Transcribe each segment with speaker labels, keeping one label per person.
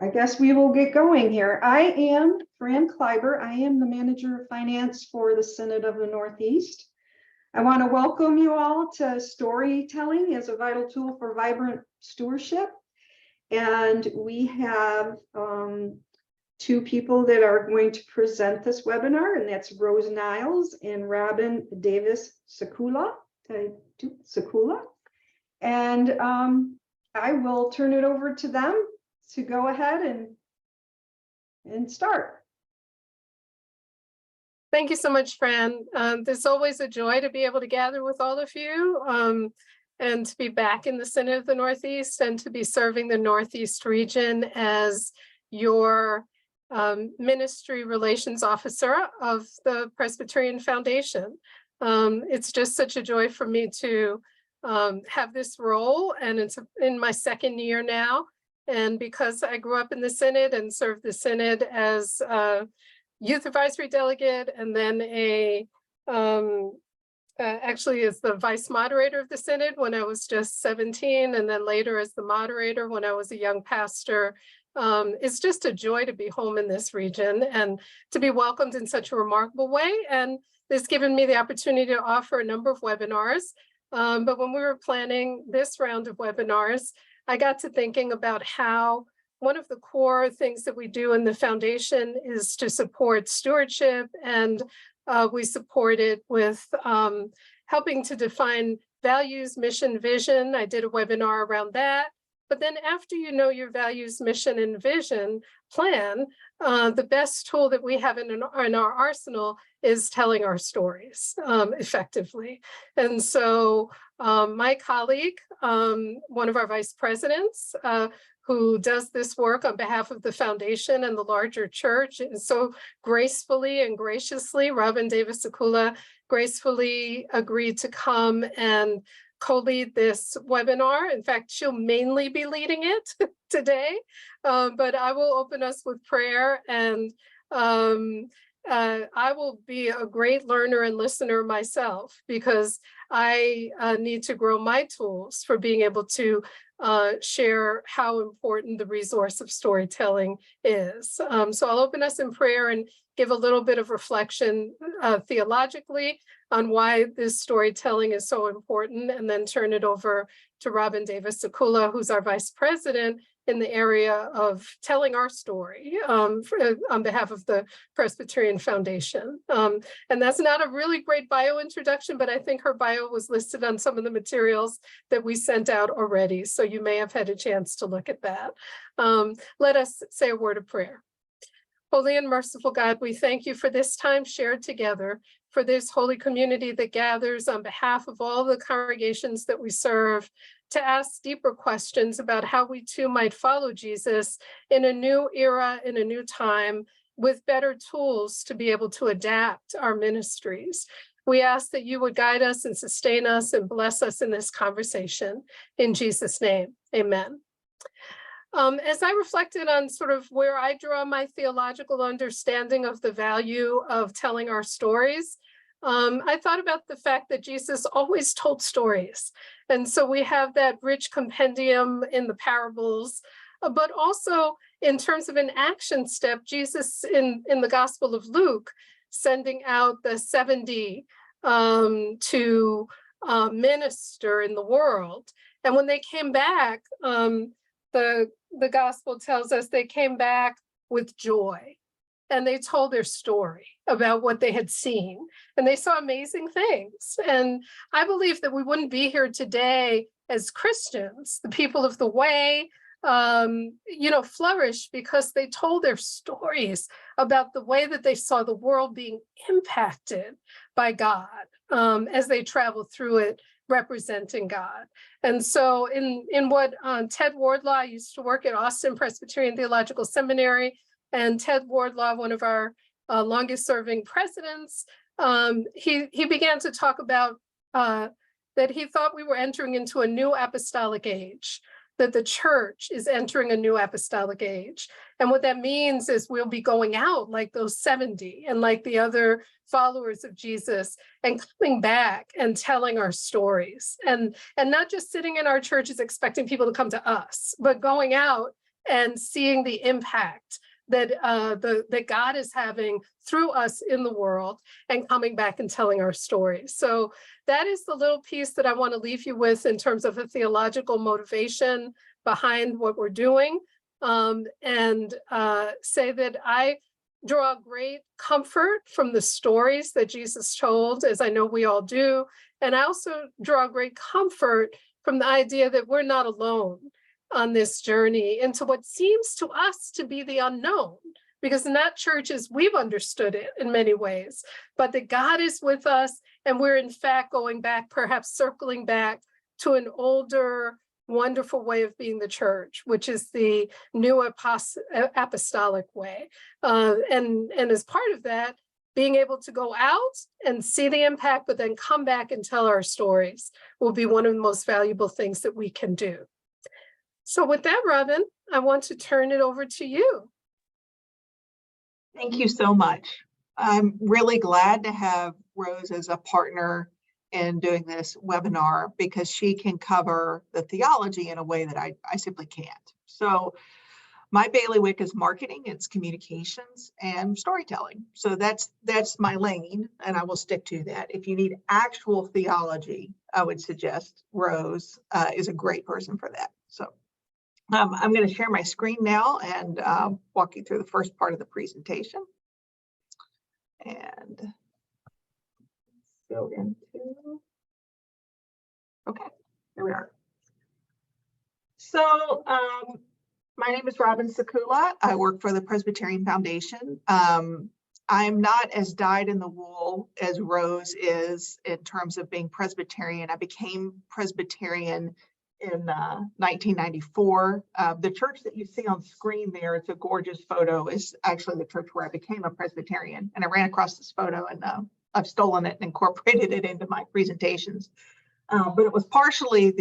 Speaker 1: I guess we will get going here. I am Fran Kleiber. I am the Manager of Finance for the Synod of the Northeast. I want to welcome you all to Storytelling as a Vital Tool for Vibrant Stewardship. And we have two people that are going to present this webinar, and that's Niles and Robyn Sekula. Sekula. And I will turn it over to them to go ahead and start.
Speaker 2: Thank you so much, Fran. It's always a joy to be able to gather with all of you and to be back in the Synod of the Northeast and to be serving the Northeast region as your ministry relations officer of the Presbyterian Foundation. It's just such a joy for me to have this role, and it's in my second year now. And because I grew up in the Synod and served the Synod as a youth advisory delegate, and then actually as the vice moderator of the Synod when I was just 17, and then later as the moderator when I was a young pastor, it's just a joy to be home in this region and to be welcomed in such a remarkable way. And it's given me the opportunity to offer a number of webinars. But when we were planning this round of webinars, I got to thinking about how one of the core things that we do in the foundation is to support stewardship, and we support it with helping to define values, mission, vision. I did a webinar around that. But then after you know your values, mission, and vision plan, the best tool that we have in our arsenal is telling our stories effectively. And so my colleague, one of our vice presidents, who does this work on behalf of the foundation and the larger church, and so gracefully and graciously, Robyn Sekula gracefully agreed to come and co-lead this webinar. In fact, she'll mainly be leading it today, but I will open us with prayer, and I will be a great learner and listener myself, because I need to grow my tools for being able to share how important the resource of storytelling is. So I'll open us in prayer and give a little bit of reflection theologically on why this storytelling is so important, and then turn it over to Robyn Sekula, who's our vice president in the area of telling our story on behalf of the Presbyterian Foundation. And that's not a really great bio introduction, but I think her bio was listed on some of the materials that we sent out already, so you may have had a chance to look at that. Let us say a word of prayer. Holy and merciful God, we thank you for this time shared together, for this holy community that gathers on behalf of all the congregations that we serve, to ask deeper questions about how we too might follow Jesus in a new era, in a new time, with better tools to be able to adapt our ministries. We ask that you would guide us and sustain us and bless us in this conversation. In Jesus' name, amen. As I reflected on sort of where I draw my theological understanding of the value of telling our stories, I thought about the fact that Jesus always told stories. And so we have that rich compendium in the parables, but also in terms of an action step, Jesus in the Gospel of Luke, sending out the 70 to minister in the world. And when they came back, the Gospel tells us they came back with joy. And they told their story about what they had seen, and they saw amazing things. And I believe that we wouldn't be here today as Christians, the people of the way, flourish because they told their stories about the way that they saw the world being impacted by God as they traveled through it, representing God. And so in what Ted Wardlaw, I used to work at Austin Presbyterian Theological Seminary, and Ted Wardlaw, one of our longest serving presidents, he began to talk about that he thought we were entering into a new apostolic age, that the church is entering a new apostolic age. And what that means is we'll be going out like those 70 and like the other followers of Jesus, and coming back and telling our stories, and not just sitting in our churches expecting people to come to us, but going out and seeing the impact that that God is having through us in the world, and coming back and telling our stories. So that is the little piece that I want to leave you with in terms of a theological motivation behind what we're doing, and say that I draw great comfort from the stories that Jesus told, as I know we all do. And I also draw great comfort from the idea that we're not alone on this journey into what seems to us to be the unknown, because not church as we've understood it in many ways, but that God is with us, and we're in fact going back, perhaps circling back to an older, wonderful way of being the church, which is the new apostolic way. And as part of that, being able to go out and see the impact, but then come back and tell our stories will be one of the most valuable things that we can do. So with that, Robyn, I want to turn it over to you.
Speaker 3: Thank you so much. I'm really glad to have Rose as a partner in doing this webinar, because she can cover the theology in a way that I simply can't. So my bailiwick is marketing, it's communications and storytelling. So that's my lane, and I will stick to that. If you need actual theology, I would suggest Rose is a great person for that. So I'm going to share my screen now and walk you through the first part of the presentation. And go into, okay, here we are. So my name is Robyn Sekula. I work for the Presbyterian Foundation. I'm not as dyed in the wool as Rose is in terms of being Presbyterian. I became Presbyterian in 1994. The church that you see on screen there, it's a gorgeous photo, is actually the church where I became a Presbyterian. And I ran across this photo, and I've stolen it and incorporated it into my presentations. But it was partially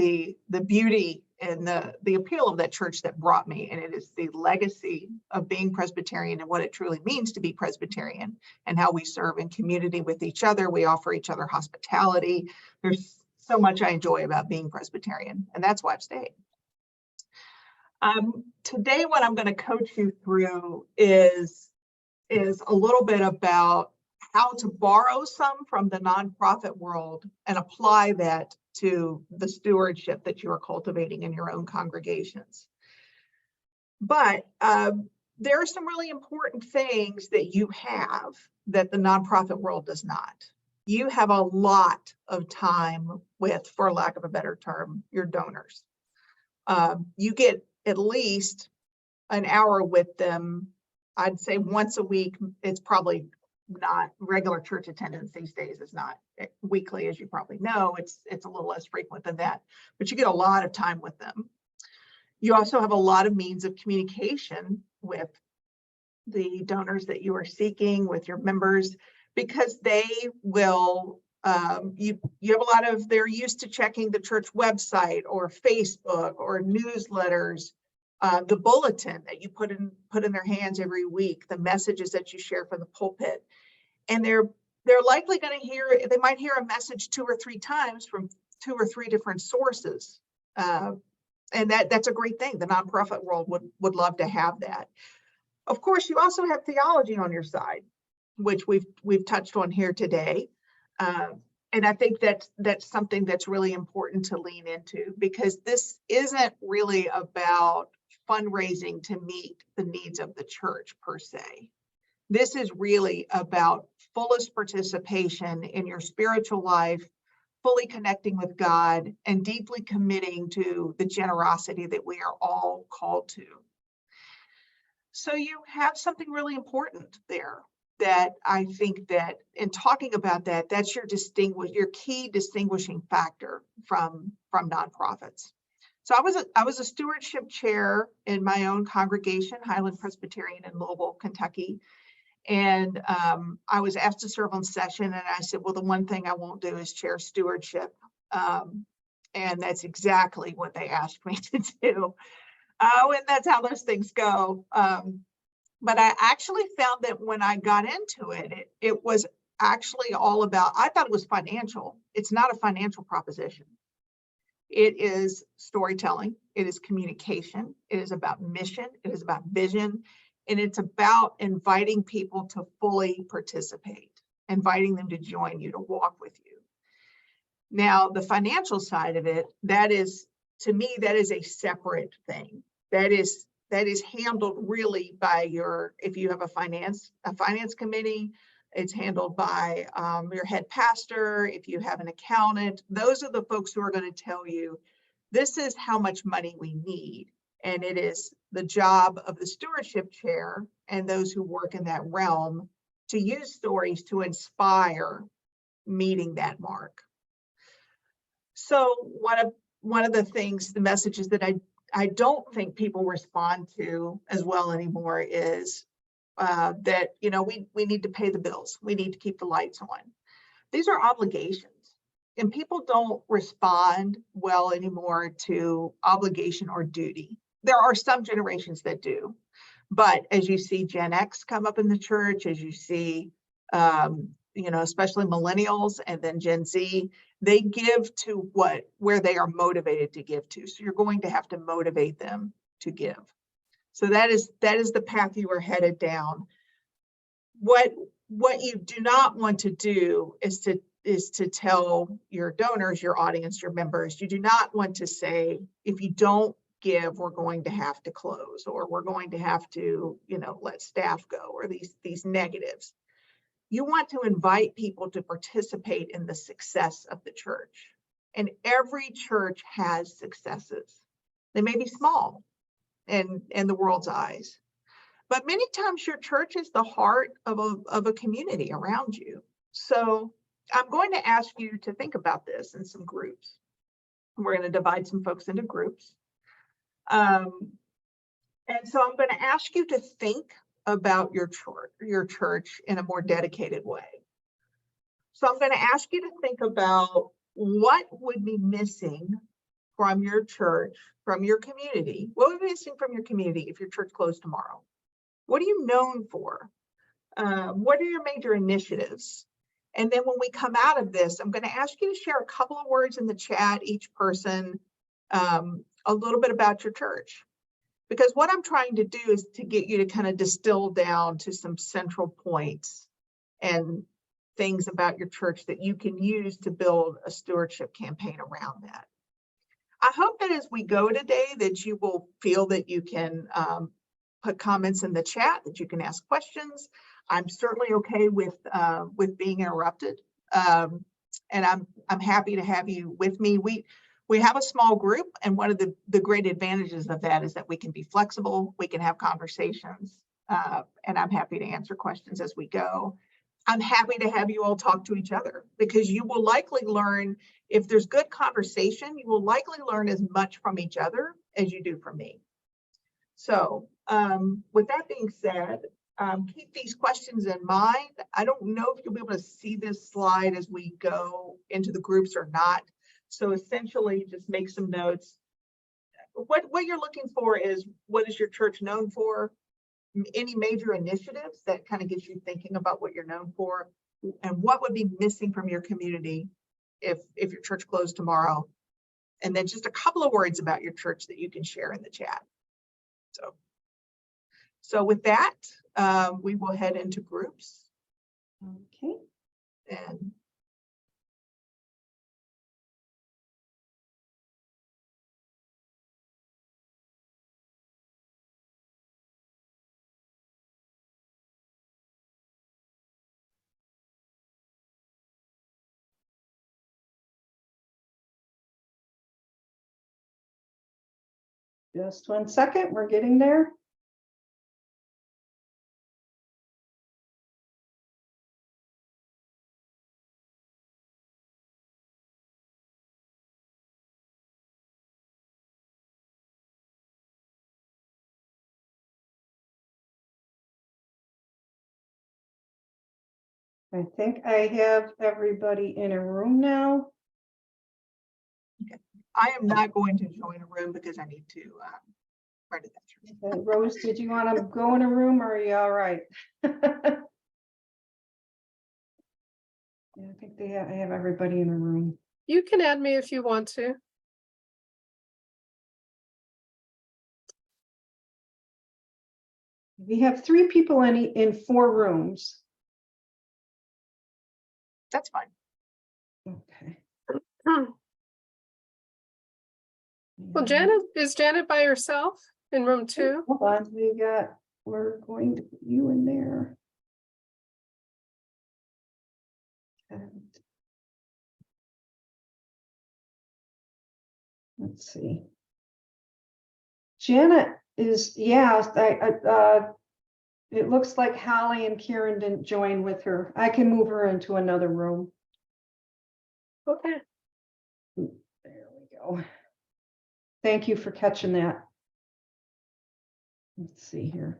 Speaker 3: the beauty and the appeal of that church that brought me, and it is the legacy of being Presbyterian and what it truly means to be Presbyterian, and how we serve in community with each other. We offer each other hospitality. There's so much I enjoy about being Presbyterian, and that's why I've stayed. Today, what I'm going to coach you through is a little bit about how to borrow some from the nonprofit world and apply that to the stewardship that you are cultivating in your own congregations. But there are some really important things that you have that the nonprofit world does not. You have a lot of time with, for lack of a better term, your donors. You get at least an hour with them. I'd say once a week. It's probably not regular church attendance these days. Is not weekly, as you probably know. It's a little less frequent than that, but you get a lot of time with them. You also have a lot of means of communication with the donors that you are seeking, with your members, because they will, you have a lot of, they're used to checking the church website or Facebook or newsletters, the bulletin that you put in their hands every week, the messages that you share from the pulpit. And they're likely going to they might hear a message 2 or 3 times from 2 or 3 different sources. And that's a great thing. The nonprofit world would love to have that. Of course, you also have theology on your side, which we've touched on here today. And I think that's something that's really important to lean into, because this isn't really about fundraising to meet the needs of the church per se. This is really about fullest participation in your spiritual life, fully connecting with God, and deeply committing to the generosity that we are all called to. So you have something really important there that I think that in talking about that, that's your key distinguishing factor from nonprofits. So I was a stewardship chair in my own congregation, Highland Presbyterian in Louisville, Kentucky. And I was asked to serve on session, and I said, well, the one thing I won't do is chair stewardship. And that's exactly what they asked me to do. And that's how those things go. But I actually found that when I got into it, it was actually all about, I thought it was financial. It's not a financial proposition. It is storytelling. it is communication, it is about mission, it is about vision, and it's about inviting people to fully participate, inviting them to join you, to walk with you. Now, the financial side of it, that is, to me, that is a separate thing. That is handled really by your, if you have a finance committee, it's handled by your head pastor. If you have an accountant, those are the folks who are going to tell you, this is how much money we need. And it is the job of the stewardship chair and those who work in that realm to use stories to inspire meeting that mark. So one of the things, the messages that I don't think people respond to as well anymore is that, you know, we need to pay the bills. We need to keep the lights on. These are obligations, and people don't respond well anymore to obligation or duty. There are some generations that do, but as you see Gen X come up in the church, as you see, you know, especially millennials and then Gen Z, they give to where they are motivated to give to. So you're going to have to motivate them to give. So that is the path you are headed down. What you do not want to do is to tell your donors, your audience, your members, you do not want to say, if you don't give, we're going to have to close, or we're going to have to, you know, let staff go, or these negatives. You want to invite people to participate in the success of the church. And every church has successes. They may be small in the world's eyes, but many times your church is the heart of a community around you. So I'm going to ask you to think about this in some groups. We're going to divide some folks into groups. And so I'm going to ask you to think about your church in a more dedicated way. So I'm going to ask you to think about what would be missing from your church, from your community. What would be missing from your community if your church closed tomorrow? What are you known for? What are your major initiatives? And then when we come out of this, I'm going to ask you to share a couple of words in the chat, each person, a little bit about your church. Because what I'm trying to do is to get you to kind of distill down to some central points and things about your church that you can use to build a stewardship campaign around that. I hope that as we go today, that you will feel that you can put comments in the chat, that you can ask questions. I'm certainly okay with being interrupted, and I'm happy to have you with me. We have a small group, and one of the great advantages of that is that we can be flexible, we can have conversations, and I'm happy to answer questions as we go. I'm happy to have you all talk to each other, because you will likely learn, if there's good conversation, you will likely learn as much from each other as you do from me. So with that being said, keep these questions in mind. I don't know if you'll be able to see this slide as we go into the groups or not. So essentially, just make some notes. What you're looking for is, what is your church known for? Any major initiatives that kind of gets you thinking about what you're known for, and what would be missing from your community if your church closed tomorrow. And then just a couple of words about your church that you can share in the chat. So with that, we will head into groups.
Speaker 1: Okay.
Speaker 3: And
Speaker 1: Just 1 second, we're getting there. I think I have everybody in a room now.
Speaker 3: I am not going to join a room because I need to write it down.
Speaker 1: Okay, Rose, did you want to go in a room, or are you all right? Yeah, I think I have everybody in a room.
Speaker 2: You can add me if you want to.
Speaker 1: We have 3 people in 4 rooms.
Speaker 3: That's fine.
Speaker 1: Okay.
Speaker 2: Well, is Janet by herself in room 2?
Speaker 1: Hold on, we're going to put you in there. And let's see. Janet is, it looks like Holly and Karen didn't join with her. I can move her into another room.
Speaker 2: Okay.
Speaker 1: There we go. Thank you for catching that. Let's see here.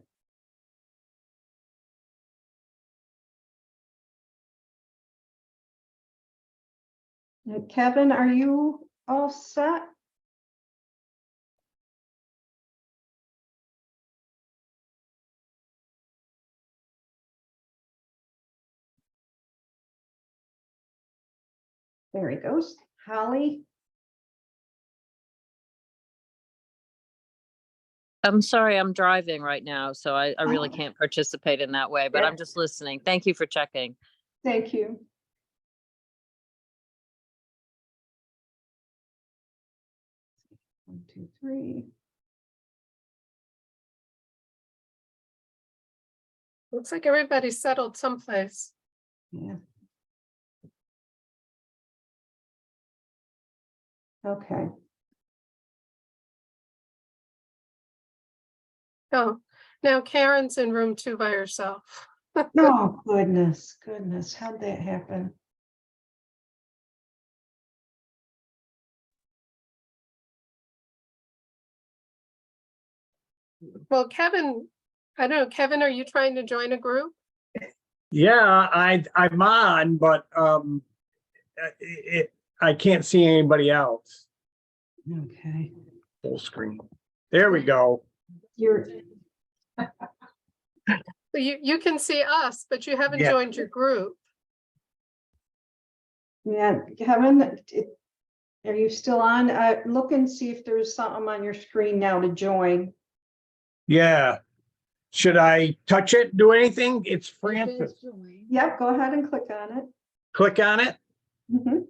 Speaker 1: Now, Kevin, are you all set? There he goes. Holly.
Speaker 4: I'm sorry, I'm driving right now, so I really
Speaker 1: Oh.
Speaker 4: can't participate in that way, but
Speaker 1: Yeah.
Speaker 4: I'm just listening. Thank you for checking.
Speaker 1: Thank you. One, two, three.
Speaker 2: Looks like everybody's settled someplace.
Speaker 1: Yeah. Okay.
Speaker 2: Oh, now Karen's in room 2 by herself.
Speaker 1: Oh, goodness. How'd that happen?
Speaker 2: Well, Kevin, I don't know, Kevin, are you trying to join a group?
Speaker 5: Yeah, I'm on, but I can't see anybody else.
Speaker 1: Okay.
Speaker 5: Full screen. There we go.
Speaker 1: You're,
Speaker 2: You can see us, but you haven't
Speaker 5: Yeah.
Speaker 2: joined your group.
Speaker 1: yeah, Kevin, are you still on? Look and see if there's something on your screen now to join.
Speaker 5: Yeah. Should I touch it? Do anything? It's Francis.
Speaker 1: Yep, go ahead and click on it.
Speaker 5: Click on it.
Speaker 1: Mhm.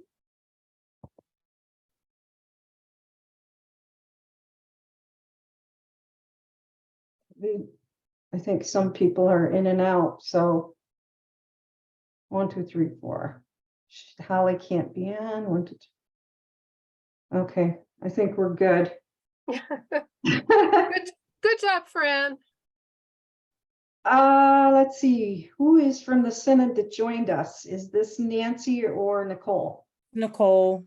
Speaker 1: I think some people are in and out, so 1, 2, 3, 4. Holly can't be on. 1, 2, 3. Okay, I think we're good.
Speaker 2: Good job, Fran.
Speaker 1: Let's see, who is from the Synod that joined us? Is this Nancy or Nicole?
Speaker 6: Nicole,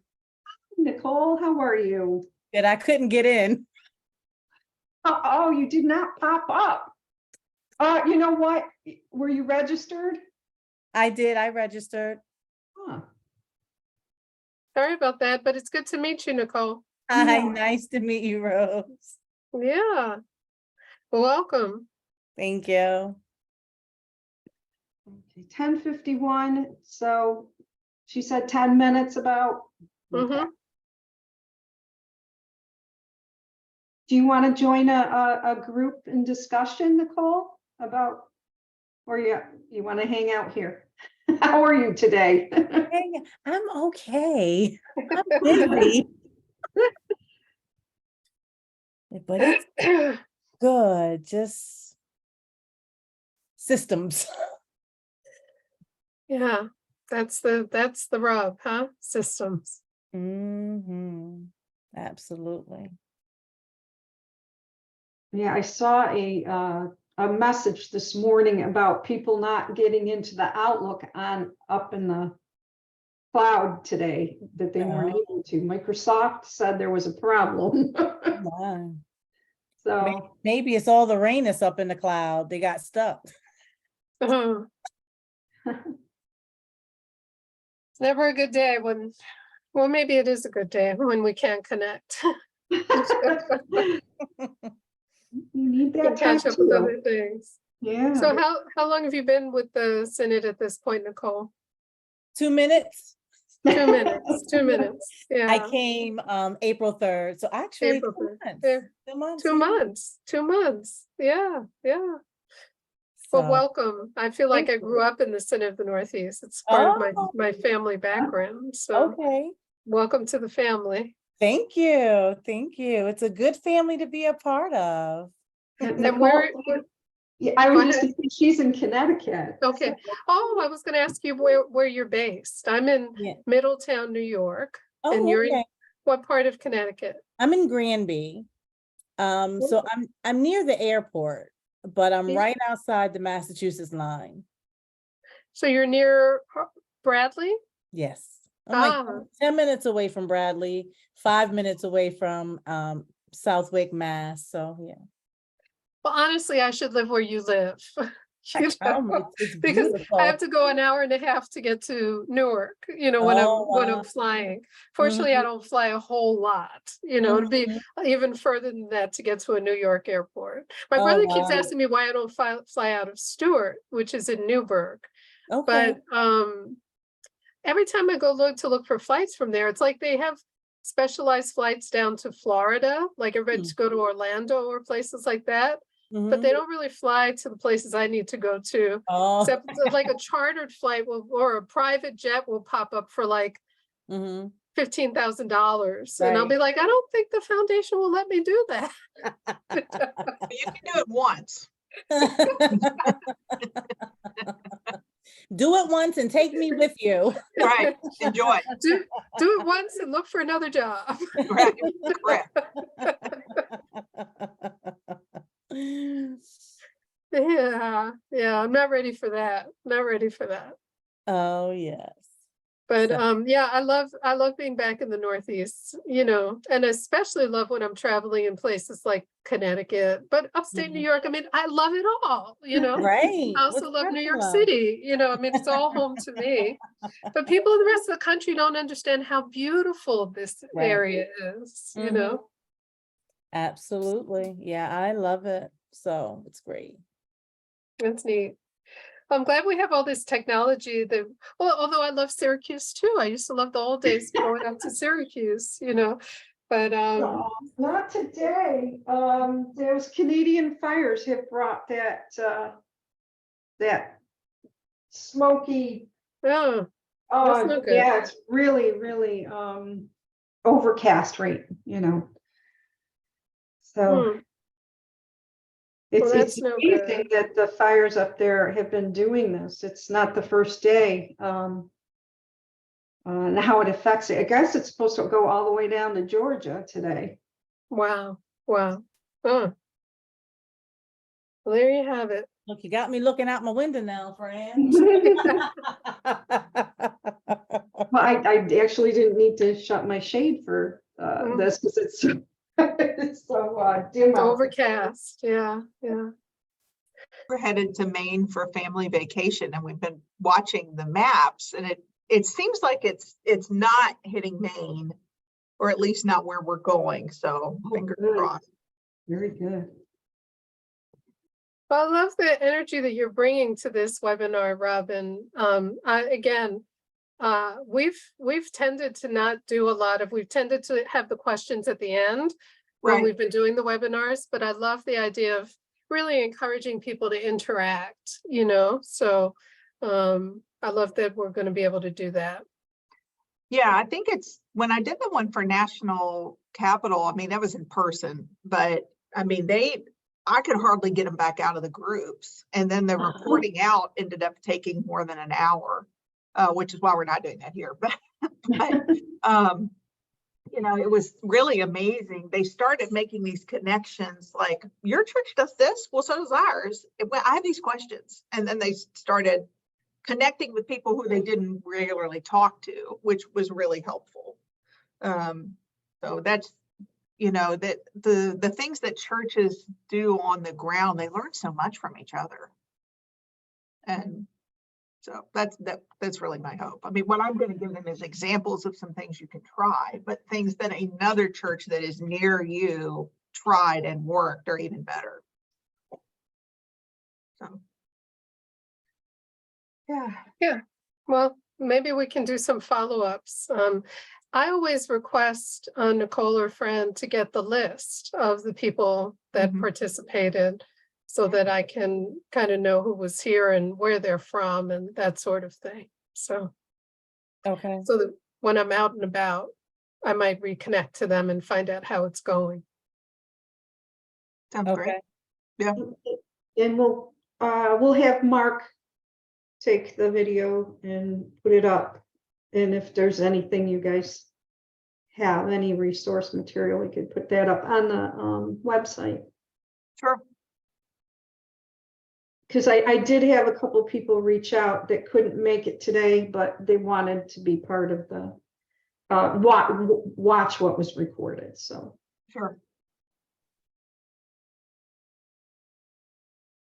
Speaker 1: Nicole, how are you?
Speaker 6: that I couldn't get in.
Speaker 1: Oh, you did not pop up. You know what? Were you registered?
Speaker 6: I did, I registered.
Speaker 1: Huh.
Speaker 2: Sorry about that, but it's good to meet you, Nicole.
Speaker 6: Hi,
Speaker 1: Yeah.
Speaker 6: nice to meet you, Rose.
Speaker 2: Yeah. Welcome.
Speaker 6: Thank you.
Speaker 1: Okay, 10:51, so she said 10 minutes about. Okay.
Speaker 2: Mhm.
Speaker 1: Do you want to join a group in discussion, Nicole, about, or you want to hang out here? How are you today?
Speaker 6: Hey, I'm okay. I'm busy. But it's good, just systems.
Speaker 2: Yeah, that's the rub, huh? Systems.
Speaker 6: Absolutely.
Speaker 1: Yeah, I saw a message this morning about people not getting into the Outlook up in the cloud today, that they weren't
Speaker 6: Oh.
Speaker 1: able to. Microsoft said there was a problem.
Speaker 6: Wow.
Speaker 1: So,
Speaker 6: Maybe it's all the rain that's up in the cloud. They got stuck.
Speaker 2: Uh-huh. It's never a good day when, well, maybe it is a good day when we can't connect.
Speaker 1: you need that
Speaker 2: And
Speaker 1: time
Speaker 2: catch up with
Speaker 1: too.
Speaker 2: other things.
Speaker 1: Yeah.
Speaker 2: So how long have you been with the Synod at this point, Nicole?
Speaker 6: 2 minutes.
Speaker 2: 2 minutes. 2 minutes.
Speaker 6: I
Speaker 2: Yeah.
Speaker 6: came April 3rd. So actually
Speaker 2: April
Speaker 6: 2
Speaker 2: 3rd.
Speaker 6: months.
Speaker 2: Yeah.
Speaker 6: 2 months.
Speaker 2: 2
Speaker 6: yeah.
Speaker 2: months. 2 months. Yeah. Yeah. Well,
Speaker 6: So-
Speaker 2: welcome. I feel like I
Speaker 6: Thank
Speaker 2: grew up in the Synod of the Northeast. It's part of
Speaker 6: Oh.
Speaker 2: my family background. So
Speaker 6: Okay.
Speaker 2: welcome to the family.
Speaker 6: Thank you. Thank you. It's a good family to be a part of.
Speaker 2: And where,
Speaker 1: Yeah, I
Speaker 2: Go
Speaker 1: was just
Speaker 2: ahead.
Speaker 1: thinking she's in Connecticut.
Speaker 2: okay. Oh, I was going to ask you where you're based. I'm in
Speaker 6: Yeah.
Speaker 2: Middletown, New York. And
Speaker 6: Oh,
Speaker 2: you're in
Speaker 6: okay.
Speaker 2: what part of Connecticut?
Speaker 6: I'm in Granby. So I'm near the airport, but I'm
Speaker 2: Yeah.
Speaker 6: right outside the Massachusetts line.
Speaker 2: So you're near Bradley?
Speaker 6: Yes. I'm like
Speaker 2: Ah,
Speaker 6: 10 minutes away from Bradley, 5 minutes away from Southwick, Mass. So yeah.
Speaker 2: well, honestly, I should live where you live. You know,
Speaker 6: It's
Speaker 2: because
Speaker 6: beautiful.
Speaker 2: I have to go an hour and a half to get to Newark, when
Speaker 6: Oh,
Speaker 2: when
Speaker 6: wow.
Speaker 2: I'm flying. Fortunately, I don't fly a whole lot, it'd be
Speaker 6: Mhm.
Speaker 2: even further than that to get to a New York airport. My
Speaker 6: Oh,
Speaker 2: brother keeps
Speaker 6: wow.
Speaker 2: asking me why I don't fly out of Stewart, which is in Newburgh.
Speaker 6: Okay.
Speaker 2: But every time I go look for flights from there, it's like they have specialized flights down to Florida, like everybody to go to Orlando or places like that. But
Speaker 6: Mhm.
Speaker 2: they don't really fly to the places I need to go to.
Speaker 6: Oh.
Speaker 2: Except like a chartered flight or a private jet will pop up for like
Speaker 6: Mhm.
Speaker 2: $15,000. And I'll
Speaker 6: Right.
Speaker 2: be like, I don't think the foundation will let me do that.
Speaker 3: But you can do it once.
Speaker 6: Do it once and take me with you.
Speaker 3: Right. Enjoy.
Speaker 2: Do it once and look for another job.
Speaker 3: Right. Correct.
Speaker 2: Yeah, I'm not ready for that. Not ready for that.
Speaker 6: Oh, yes.
Speaker 2: But
Speaker 6: So-
Speaker 2: yeah, I love being back in the Northeast, and especially love when I'm traveling in places like Connecticut, but upstate New
Speaker 6: Mhm.
Speaker 2: York. I mean, I love it all,
Speaker 6: Right.
Speaker 2: I also
Speaker 6: What's
Speaker 2: love
Speaker 6: not
Speaker 2: New
Speaker 6: to
Speaker 2: York
Speaker 6: love?
Speaker 2: City, I mean, it's all home to me. But people in the rest of the country don't understand how beautiful this
Speaker 6: Right.
Speaker 2: area is,
Speaker 6: Mhm. Absolutely. Yeah, I love it. So it's great.
Speaker 2: It's neat. I'm glad we have all this technology well, although I love Syracuse too. I used to love the old days going up to Syracuse, but
Speaker 1: Not today. Those Canadian fires have brought that smoky,
Speaker 2: oh, That's not good.
Speaker 1: yeah, it's really, really, overcast right, So
Speaker 2: hmm.
Speaker 1: it's
Speaker 2: that's no
Speaker 1: amazing that the fires up there have been doing this. It's not the first day. And how it affects it. I guess it's supposed to go all the way down to Georgia today.
Speaker 2: Wow. Oh, well, there you have it.
Speaker 6: Look, you got me looking out my window now, friend.
Speaker 1: Well, I actually didn't need to shut my shade for this because it's so, it's so dim out.
Speaker 2: Overcast. Yeah.
Speaker 3: We're headed to Maine for a family vacation, and we've been watching the maps, and it seems like it's not hitting Maine, or at least not where we're going. So fingers
Speaker 1: good.
Speaker 3: crossed.
Speaker 1: Very good.
Speaker 2: Well, I love the energy that you're bringing to this webinar, Robyn. We've tended to not do we've tended to have the questions at the end when
Speaker 3: Right.
Speaker 2: we've been doing the webinars, but I love the idea of really encouraging people to interact, so I love that we're going to be able to do that.
Speaker 3: Yeah, I think it's when I did the one for National Capital, I mean, that was in person, but I mean, I could hardly get them back out of the groups. And then the reporting out ended up taking more than an hour, which is why we're not doing that here. But it was really amazing. They started making these connections like, your church does this? Well, so does ours. I have these questions. And then they started connecting with people who they didn't regularly talk to, which was really helpful. So that's, that the things that churches do on the ground, they learn so much from each other. And so that's really my hope. I mean, what I'm going to give them is examples of some things you can try, but things that another church that is near you tried and worked or even better. So, yeah.
Speaker 2: Well, maybe we can do some follow-ups. I always request Nicole or Fran to get the list of the people that participated. so that I can kind of know who was here and where they're from and that sort of thing. So,
Speaker 6: Okay.
Speaker 2: so that when I'm out and about, I might reconnect to them and find out how it's going.
Speaker 3: Sounds great.
Speaker 6: Okay.
Speaker 3: Yeah.
Speaker 1: And we'll have Mark take the video and put it up. And if there's anything you guys have, any resource material, we could put that up on the website.
Speaker 3: Sure.
Speaker 1: Because I did have a couple people reach out that couldn't make it today, but they wanted to be part of the watch what was recorded. So
Speaker 3: Sure.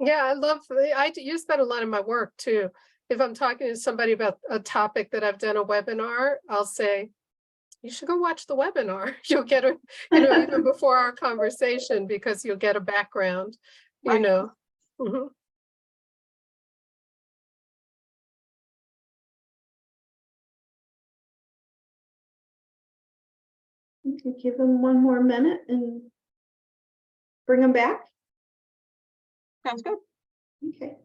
Speaker 2: Yeah, I use that a lot in my work too. If I'm talking to somebody about a topic that I've done a webinar, I'll say, you should go watch the webinar. You'll get a, even before our conversation, because you'll get a background,
Speaker 3: Right.
Speaker 2: Mhm.
Speaker 1: you can give them one more minute and bring them back.
Speaker 3: Sounds good.
Speaker 1: Okay.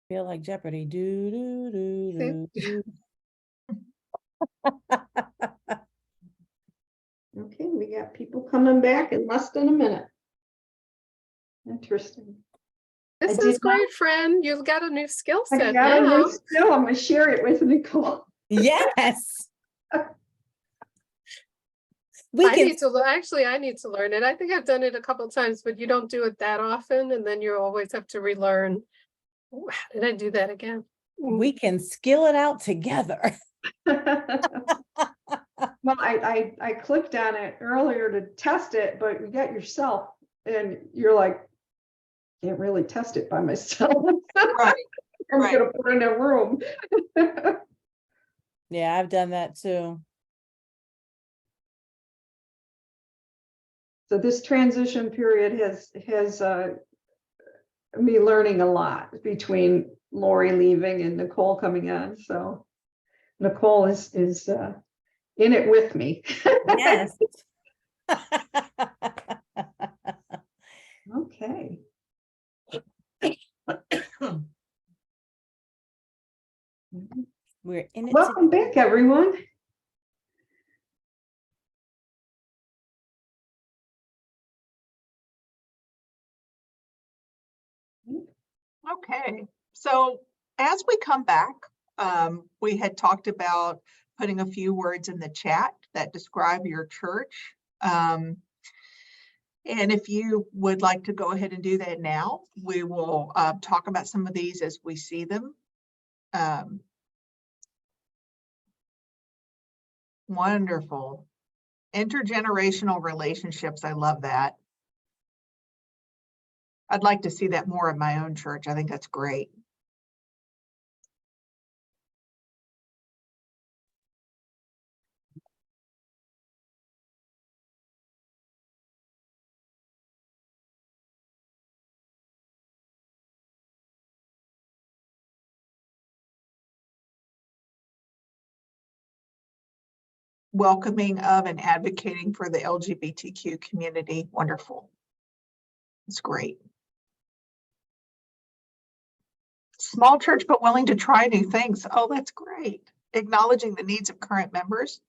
Speaker 6: Feel like Jeopardy. Do, do, do, do, do.
Speaker 1: Okay, we got people coming back in less than a minute. Interesting.
Speaker 2: This
Speaker 1: I
Speaker 2: is
Speaker 1: did not-
Speaker 2: great, friend. You've got a new skill
Speaker 1: I
Speaker 2: set
Speaker 1: got a
Speaker 2: now.
Speaker 1: new skill. I'm gonna share it with Nicole.
Speaker 6: Yes. We
Speaker 2: I
Speaker 6: can,
Speaker 2: need to actually, I need to learn it. I think I've done it a couple times, but you don't do it that often, and then you always have to relearn. Ooh, how did I do that again?
Speaker 6: we can skill it out together.
Speaker 1: Well, I clicked on it earlier to test it, but you got yourself and you're like, can't really test it by myself.
Speaker 3: Right.
Speaker 1: I'm
Speaker 3: Right.
Speaker 1: gonna put in a room.
Speaker 6: Yeah, I've done that too.
Speaker 1: So this transition period has me learning a lot between Lori leaving and Nicole coming on. So Nicole is in it with me.
Speaker 6: Yes.
Speaker 1: Okay.
Speaker 6: We're in it.
Speaker 1: Welcome back, everyone.
Speaker 3: Okay, so as we come back, we had talked about putting a few words in the chat that describe your church. And if you would like to go ahead and do that now, we will talk about some of these as we see them. Wonderful. Intergenerational relationships, I love that. I'd like to see that more in my own church. I think that's great. Welcoming of and advocating for the LGBTQ community. Wonderful. It's great. Small church, but willing to try new things. Oh, that's great. Acknowledging the needs of current members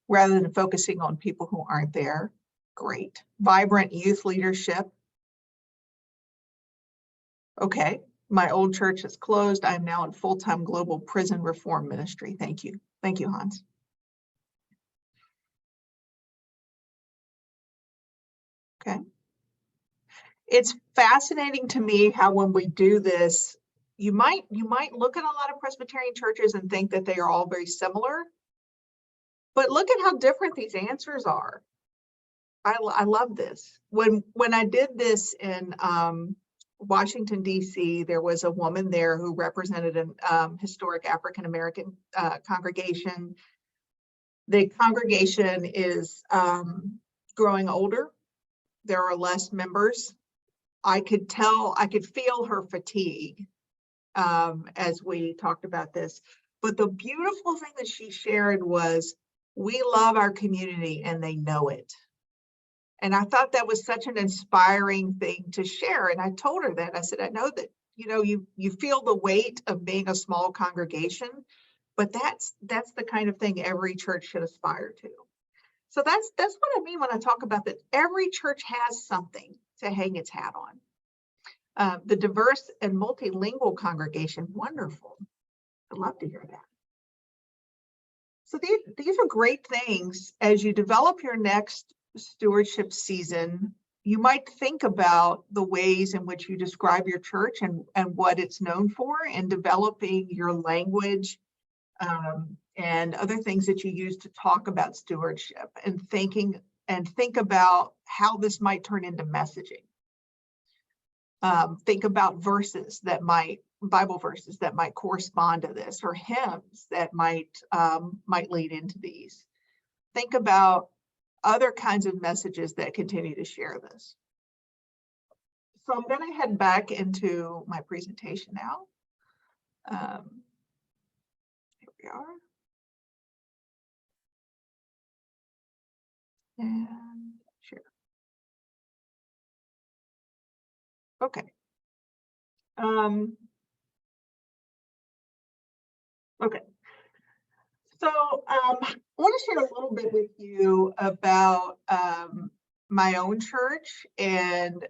Speaker 3: rather than focusing on people who aren't there. Great. Vibrant youth leadership. Okay. My old church is closed. I'm now in full-time global prison reform ministry. Thank you. Thank you, Hans. Okay. It's fascinating to me how when we do this, you might look at a lot of Presbyterian churches and think that they are all very similar, but look at how different these answers are. I love this. When I did this in Washington, D.C., there was a woman there who represented an historic African-American congregation. The congregation is growing older. There are less members. I could feel her fatigue as we talked about this. But the beautiful thing that she shared was, we love our community and they know it. And I thought that was such an inspiring thing to share. And I told her that. I said, I know that, you feel the weight of being a small congregation, but that's the kind of thing every church should aspire to. So that's what I mean when I talk about that. Every church has something to hang its hat on. The diverse and multilingual congregation, wonderful. I'd love to hear that. So these are great things. As you develop your next stewardship season, you might think about the ways in which you describe your church and what it's known for, and developing your language and other things that you use to talk about stewardship, and think about how this might turn into messaging. Think about Bible verses that might correspond to this, or hymns that might lead into these. Think about other kinds of messages that continue to share this. So I'm going to head back into my presentation now. Here we are. And share. Okay. Okay. So I want to share a little bit with you about my own church and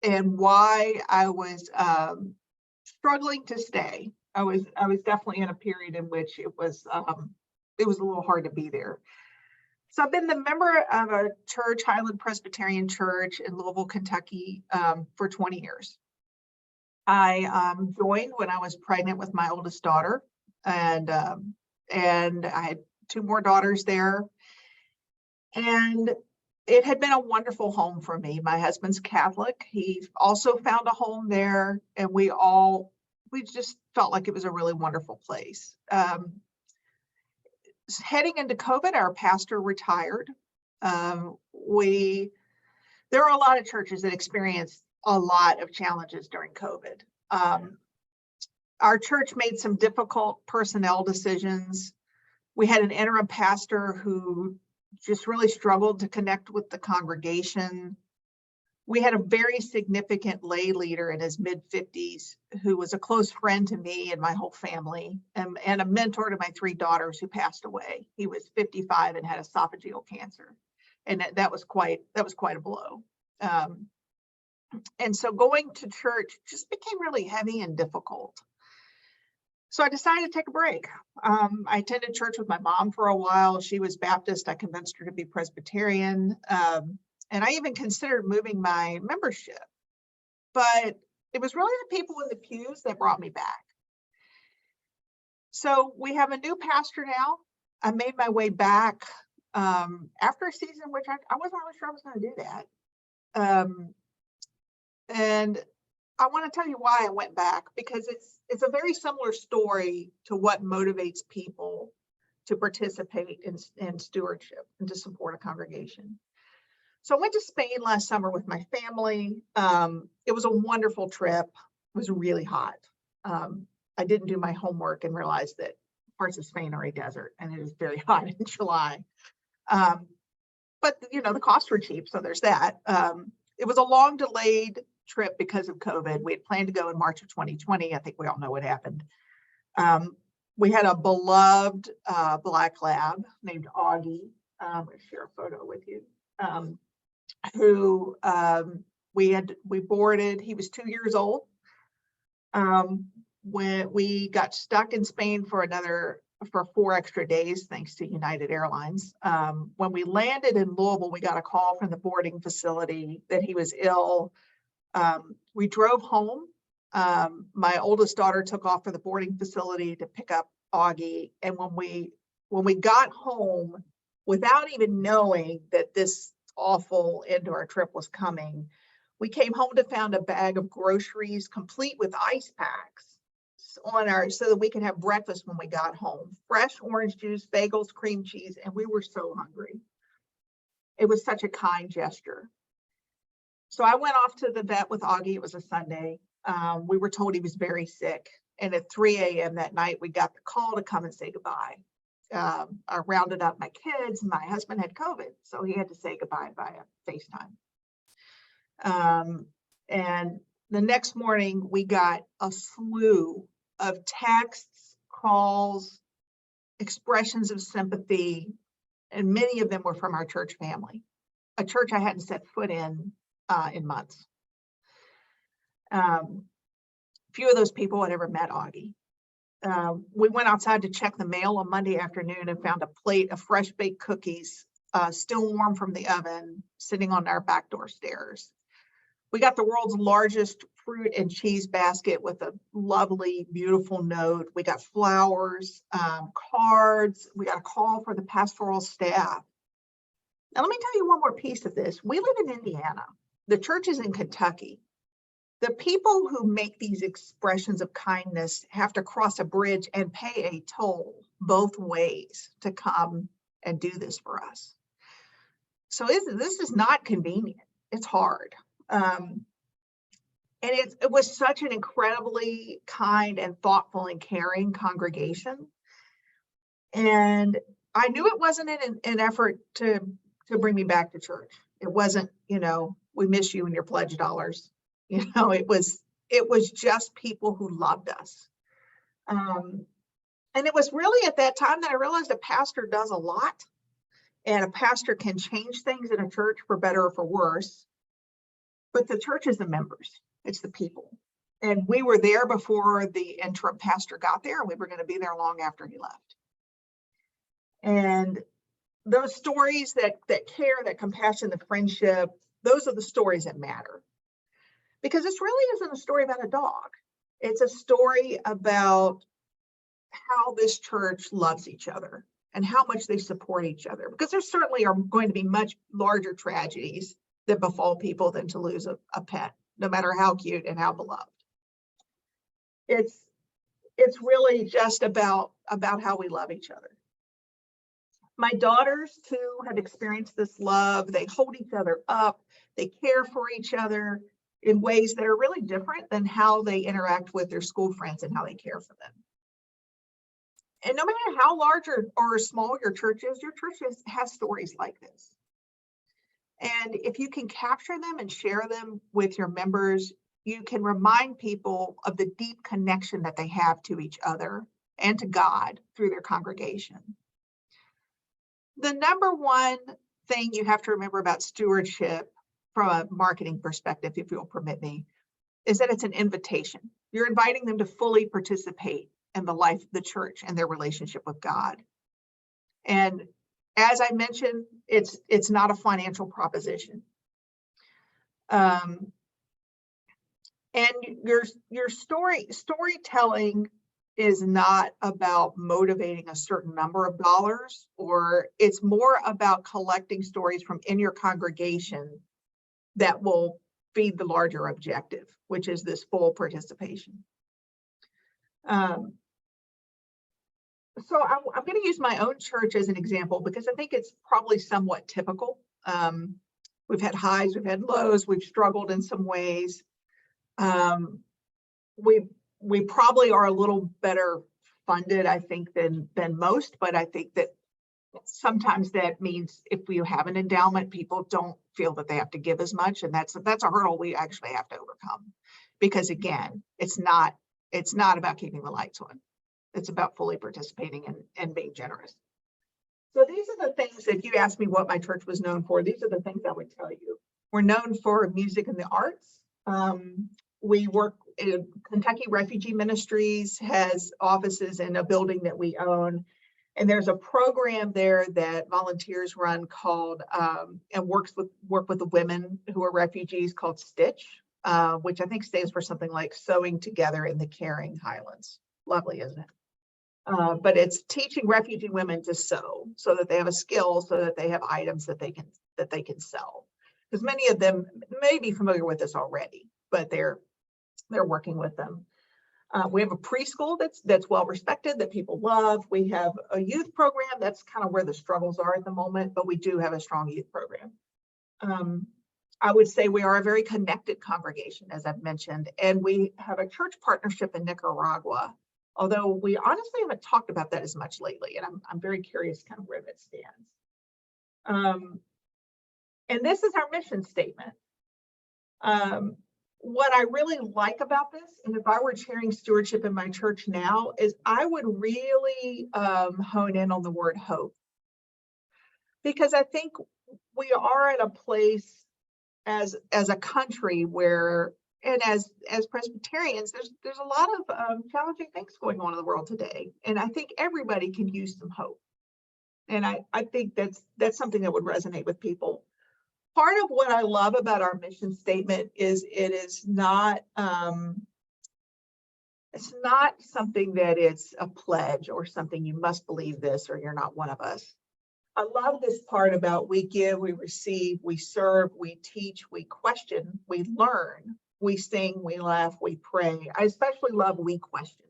Speaker 3: why I was struggling to stay. I was definitely in a period in which it was a little hard to be there. So I've been the member of a church, Highland Presbyterian Church in Louisville, Kentucky, for 20 years. I joined when I was pregnant with my oldest daughter, and I had 2 more daughters there. And it had been a wonderful home for me. My husband's Catholic. He also found a home there, and we just felt like it was a really wonderful place. Heading into COVID, our pastor retired. There are a lot of churches that experienced a lot of challenges during COVID. Our church made some difficult personnel decisions. We had an interim pastor who just really struggled to connect with the congregation. We had a very significant lay leader in his mid-50s who was a close friend to me and my whole family, and a mentor to my 3 daughters who passed away. He was 55 and had esophageal cancer, and that was quite a blow. And so going to church just became really heavy and difficult. So I decided to take a break. I attended church with my mom for a while. She was Baptist. I convinced her to be Presbyterian. And I even considered moving my membership. But it was really the people in the pews that brought me back. So we have a new pastor now. I made my way back after a season, which I wasn't really sure I was going to do that. And I want to tell you why I went back, because it's a very similar story to what motivates people to participate in stewardship and to support a congregation. So I went to Spain last summer with my family. It was a wonderful trip. It was really hot. I didn't do my homework and realized that parts of Spain are a desert and it is very hot in July. But the costs were cheap, so there's that. It was a long delayed trip because of COVID. We had planned to go in March of 2020. I think we all know what happened. We had a beloved black lab named Augie. I'm going to share a photo with you. Who we boarded. He was 2 years old. When we got stuck in Spain for 4 extra days, thanks to United Airlines. When we landed in Louisville, we got a call from the boarding facility that he was ill. We drove home. My oldest daughter took off for the boarding facility to pick up Augie. And when we got home, without even knowing that this awful end to our trip was coming, we came home to found a bag of groceries complete with ice packs so that we could have breakfast when we got home. Fresh orange juice, bagels, cream cheese, and we were so hungry. It was such a kind gesture. So I went off to the vet with Augie. It was a Sunday. We were told he was very sick. And at 3 a.m. that night, we got the call to come and say goodbye. I rounded up my kids. My husband had COVID, so he had to say goodbye via FaceTime. And the next morning, we got a slew of texts, calls, expressions of sympathy, and many of them were from our church family, a church I hadn't set foot in months. Few of those people had ever met Augie. We went outside to check the mail on Monday afternoon and found a plate of fresh baked cookies, still warm from the oven, sitting on our back door stairs. We got the world's largest fruit and cheese basket with a lovely, beautiful note. We got flowers, cards. We got a call for the pastoral staff. Now, let me tell you one more piece of this. We live in Indiana. The church is in Kentucky. The people who make these expressions of kindness have to cross a bridge and pay a toll both ways to come and do this for us. So this is not convenient. It's hard. And it was such an incredibly kind and thoughtful and caring congregation. And I knew it wasn't an effort to bring me back to church. It wasn't, we miss you and your pledge dollars. It was just people who loved us. And it was really at that time that I realized a pastor does a lot, and a pastor can change things in a church for better or for worse. But the church is the members, it's the people. And we were there before the interim pastor got there, and we were going to be there long after he left. And those stories that care, that compassion, the friendship, those are the stories that matter. Because this really isn't a story about a dog. It's a story about how this church loves each other and how much they support each other. Because there certainly are going to be much larger tragedies that befall people than to lose a pet, no matter how cute and how beloved. It's really just about how we love each other. My daughters too have experienced this love. They hold each other up. They care for each other in ways that are really different than how they interact with their school friends and how they care for them. And no matter how large or small your church has stories like this. And if you can capture them and share them with your members, you can remind people of the deep connection that they have to each other and to God through their congregation. The number one thing you have to remember about stewardship from a marketing perspective, if you'll permit me, is that it's an invitation. You're inviting them to fully participate in the life of the church and their relationship with God. And as I mentioned, it's not a financial proposition. And your storytelling is not about motivating a certain number of dollars, or it's more about collecting stories from in your congregation that will feed the larger objective, which is this full participation. So I'm going to use my own church as an example because I think it's probably somewhat typical. We've had highs, we've had lows, we've struggled in some ways. We probably are a little better funded, I think, than most, but I think that sometimes that means if we have an endowment, people don't feel that they have to give as much, and that's a hurdle we actually have to overcome. Because again, it's not about keeping the lights on. It's about fully participating and being generous. So these are the things, if you ask me what my church was known for, these are the things I would tell you. We're known for music and the arts. We work in Kentucky Refugee Ministries, has offices in a building that we own. And there's a program there that volunteers run called, and work with the women who are refugees, called Stitch, which I think stands for something like Sewing Together in the Caring Highlands. Lovely, isn't it? But it's teaching refugee women to sew so that they have a skill, so that they have items that they can sell. Because many of them may be familiar with this already, but they're working with them. We have a preschool that's well respected, that people love. We have a youth program. That's kind of where the struggles are at the moment, but we do have a strong youth program. I would say we are a very connected congregation, as I've mentioned, and we have a church partnership in Nicaragua, although we honestly haven't talked about that as much lately, and I'm very curious kind of where that stands. And this is our mission statement. What I really like about this, and if I were chairing stewardship in my church now, is I would really hone in on the word hope. Because I think we are at a place as a country where, and as Presbyterians, there's a lot of challenging things going on in the world today. And I think everybody can use some hope. And I think that's something that would resonate with people. Part of what I love about our mission statement is it is not, it's not something that it's a pledge or something you must believe this or you're not one of us. I love this part about we give, we receive, we serve, we teach, we question, we learn, we sing, we laugh, we pray. I especially love we question.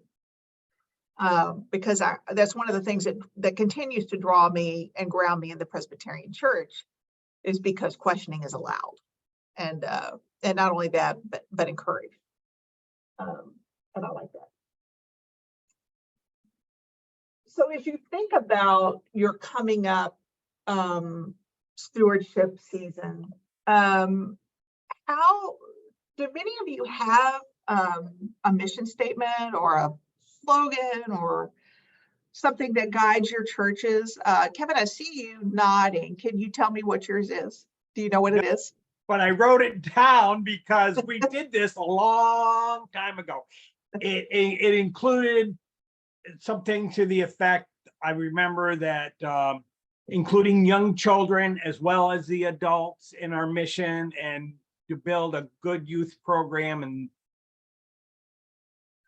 Speaker 3: Because that's one of the things that continues to draw me and ground me in the Presbyterian Church, is because questioning is allowed, and not only that, but encouraged. And I like that. So as you think about your coming up stewardship season, how do many of you have a mission statement or a slogan or something that guides your churches? Kevin, I see you nodding. Can you tell me what yours is? Do you know what it is?
Speaker 5: But I wrote it down because we did this a long time ago. It included something to the effect, I remember that including young children as well as the adults in our mission, and to build a good youth program. And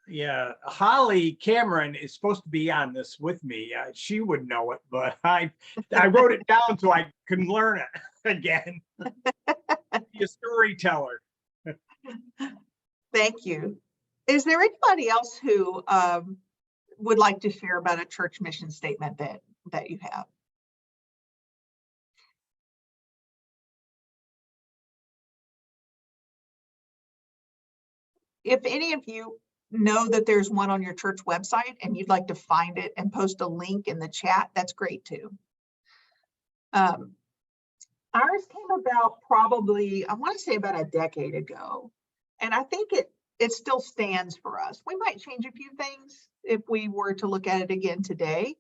Speaker 5: yeah, Holly Cameron is supposed to be on this with me. She would know it, but I wrote it down so I can learn it again. Be a storyteller.
Speaker 3: Thank you. Is there anybody else who would like to share about a church mission statement that you have? If any of you know that there's one on your church website and you'd like to find it and post a link in the chat, that's great too. Ours came about probably, I want to say about a decade ago. And I think it still stands for us. We might change a few things if we were to look at it again today.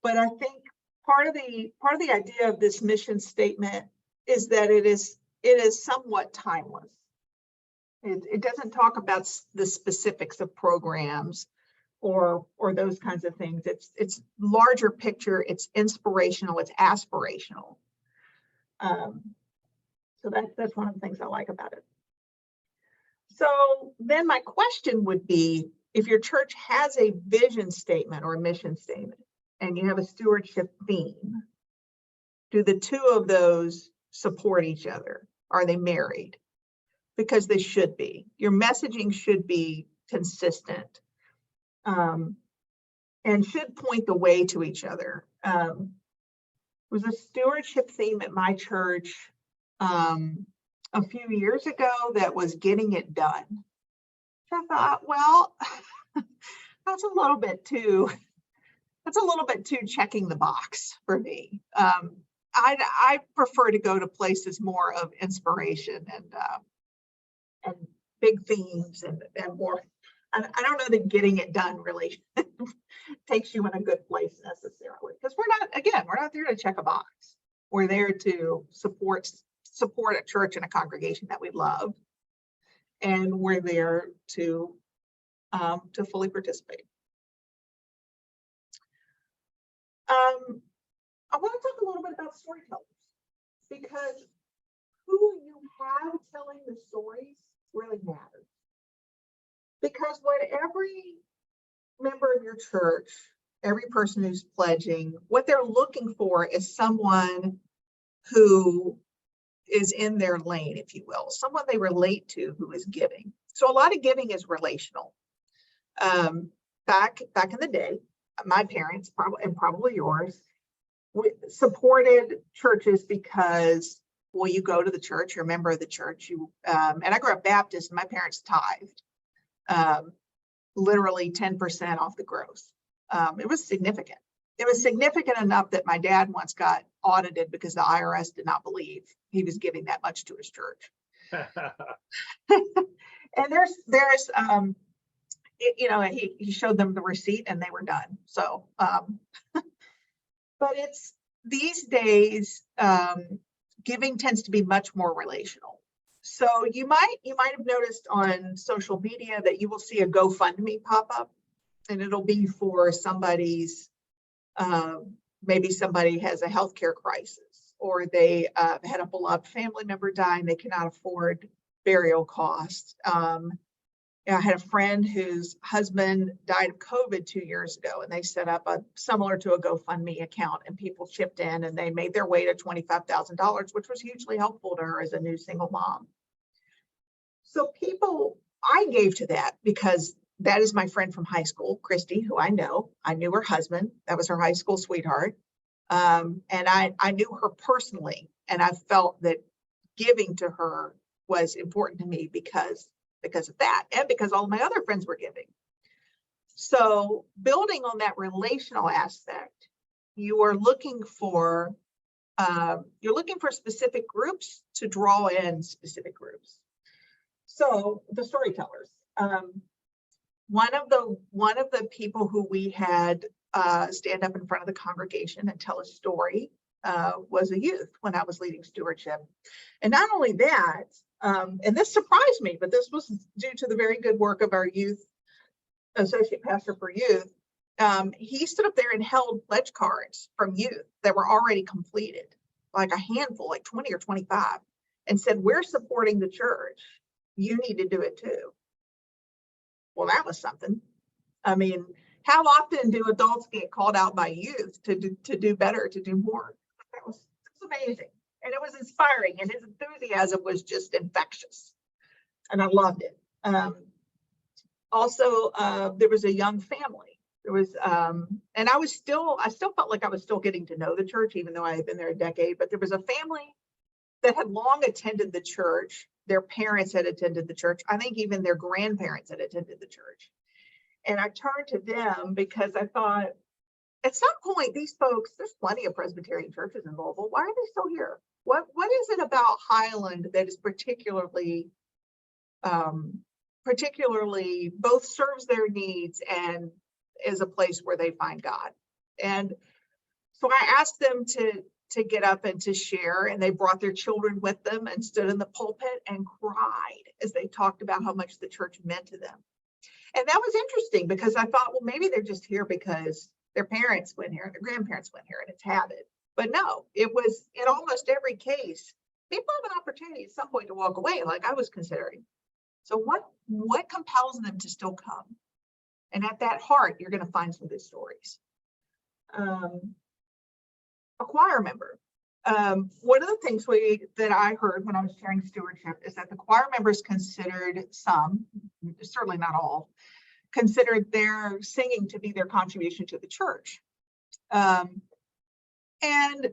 Speaker 3: But I think part of the idea of this mission statement is that it is somewhat timeless. It doesn't talk about the specifics of programs or those kinds of things. It's larger picture, it's inspirational, it's aspirational. So that's one of the things I like about it. So then my question would be, if your church has a vision statement or a mission statement and you have a stewardship theme, do the two of those support each other? Are they married? Because they should be. Your messaging should be consistent and should point the way to each other. There was a stewardship theme at my church a few years ago that was getting it done. So I thought, well, that's a little bit too checking the box for me. I prefer to go to places more of inspiration and big themes and more. I don't know that getting it done really takes you in a good place necessarily, because we're not there to check a box. We're there to support a church and a congregation that we love, and we're there to fully participate. I want to talk a little bit about storytellers, because who you have telling the stories really matters. Because what every member of your church every person who's pledging, what they're looking for is someone who is in their lane, if you will, someone they relate to who is giving. So a lot of giving is relational. Back in the day, my parents probably yours, we supported churches because, well, you go to the church, you're a member of the church. And I grew up Baptist, and my parents tithed, literally 10% off the gross. It was significant. It was significant enough that my dad once got audited because the IRS did not believe he was giving that much to his church. And he showed them the receipt and they were done. So, but it's these days, giving tends to be much more relational. So you might have noticed on social media that you will see a GoFundMe pop up, and it'll be for somebody's, maybe somebody has a healthcare crisis, or they had a beloved family member die and they cannot afford burial costs. I had a friend whose husband died of COVID 2 years ago, and they set up a similar to a GoFundMe account, and people chipped in and they made their way to $25,000, which was hugely helpful to her as a new single mom. So I gave to that because that is my friend from high school, Christy, who I know. I knew her husband. That was her high school sweetheart. And I knew her personally, and I felt that giving to her was important to me because of that, and because all of my other friends were giving. So building on that relational aspect, you are looking for specific groups to draw in specific groups. So the storytellers, one of the people who we had stand up in front of the congregation and tell a story was a youth when I was leading stewardship. And not only that, and this surprised me, but this was due to the very good work of our youth associate pastor for youth. He stood up there and held pledge cards from youth that were already completed, like a handful, like 20 or 25, and said, "We're supporting the church. You need to do it too." Well, that was something. I mean, how often do adults get called out by youth to do better, to do more? That was amazing. And it was inspiring, and his enthusiasm was just infectious. And I loved it. Also, there was a young family. There was, and I still felt like I was still getting to know the church, even though I had been there a decade. But there was a family that had long attended the church. Their parents had attended the church. I think even their grandparents had attended the church. And I turned to them because I thought, at some point, these folks, there's plenty of Presbyterian churches in Louisville. Why are they still here? What is it about Highland that is particularly both serves their needs and is a place where they find God? And so I asked them to get up and to share, and they brought their children with them and stood in the pulpit and cried as they talked about how much the church meant to them. And that was interesting because I thought, well, maybe they're just here because their parents went here and their grandparents went here and it's habit. But no, it was in almost every case, people have an opportunity at some point to walk away, like I was considering. So what compels them to still come? And at that heart, you're going to find some good stories. A choir member. One of the things that I heard when I was sharing stewardship is that the choir members considered some, certainly not all, considered their singing to be their contribution to the church. And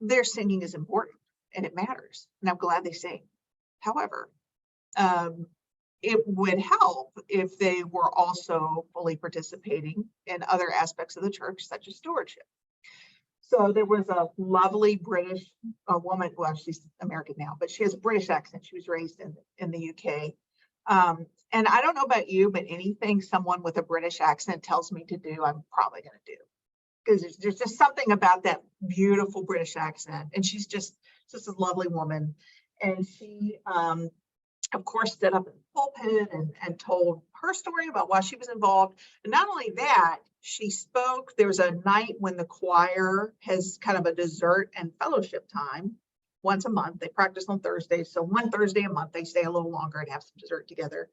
Speaker 3: their singing is important and it matters, and I'm glad they sing. However, it would help if they were also fully participating in other aspects of the church, such as stewardship. So there was a lovely British woman, well, she's American now, but she has a British accent. She was raised in the UK. And I don't know about you, but anything someone with a British accent tells me to do, I'm probably going to do. Because there's just something about that beautiful British accent. And she's just a lovely woman. And she, of course, stood up in the pulpit and told her story about why she was involved. And not only that, she spoke. There's a night when the choir has kind of a dessert and fellowship time once a month. They practice on Thursdays. So one Thursday a month, they stay a little longer and have some dessert together.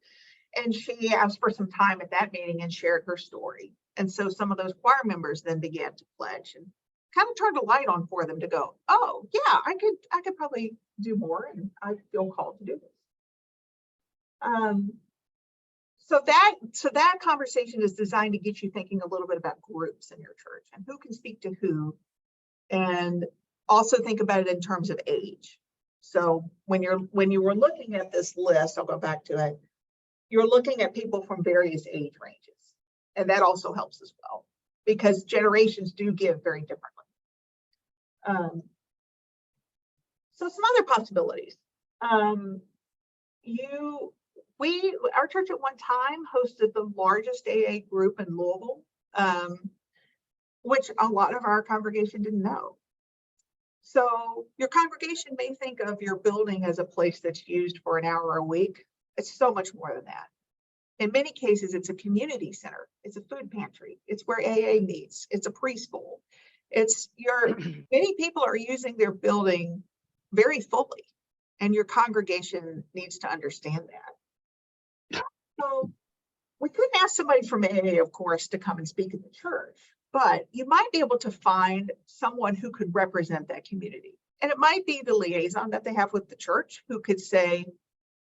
Speaker 3: And she asked for some time at that meeting and shared her story. And so some of those choir members then began to pledge and kind of turned a light on for them to go, oh yeah, I could probably do more, and I feel called to do this. So that conversation is designed to get you thinking a little bit about groups in your church and who can speak to who, and also think about it in terms of age. So when you were looking at this list, I'll go back to it, you're looking at people from various age ranges, and that also helps as well because generations do give very differently. So some other possibilities. Our church at one time hosted the largest AA group in Louisville, which a lot of our congregation didn't know. So your congregation may think of your building as a place that's used for an hour a week. It's so much more than that. In many cases, it's a community center. It's a food pantry. It's where AA meets. It's a preschool. Many people are using their building very fully, and your congregation needs to understand that. So we couldn't ask somebody from AA, of course, to come and speak at the church, but you might be able to find someone who could represent that community. And it might be the liaison that they have with the church who could say,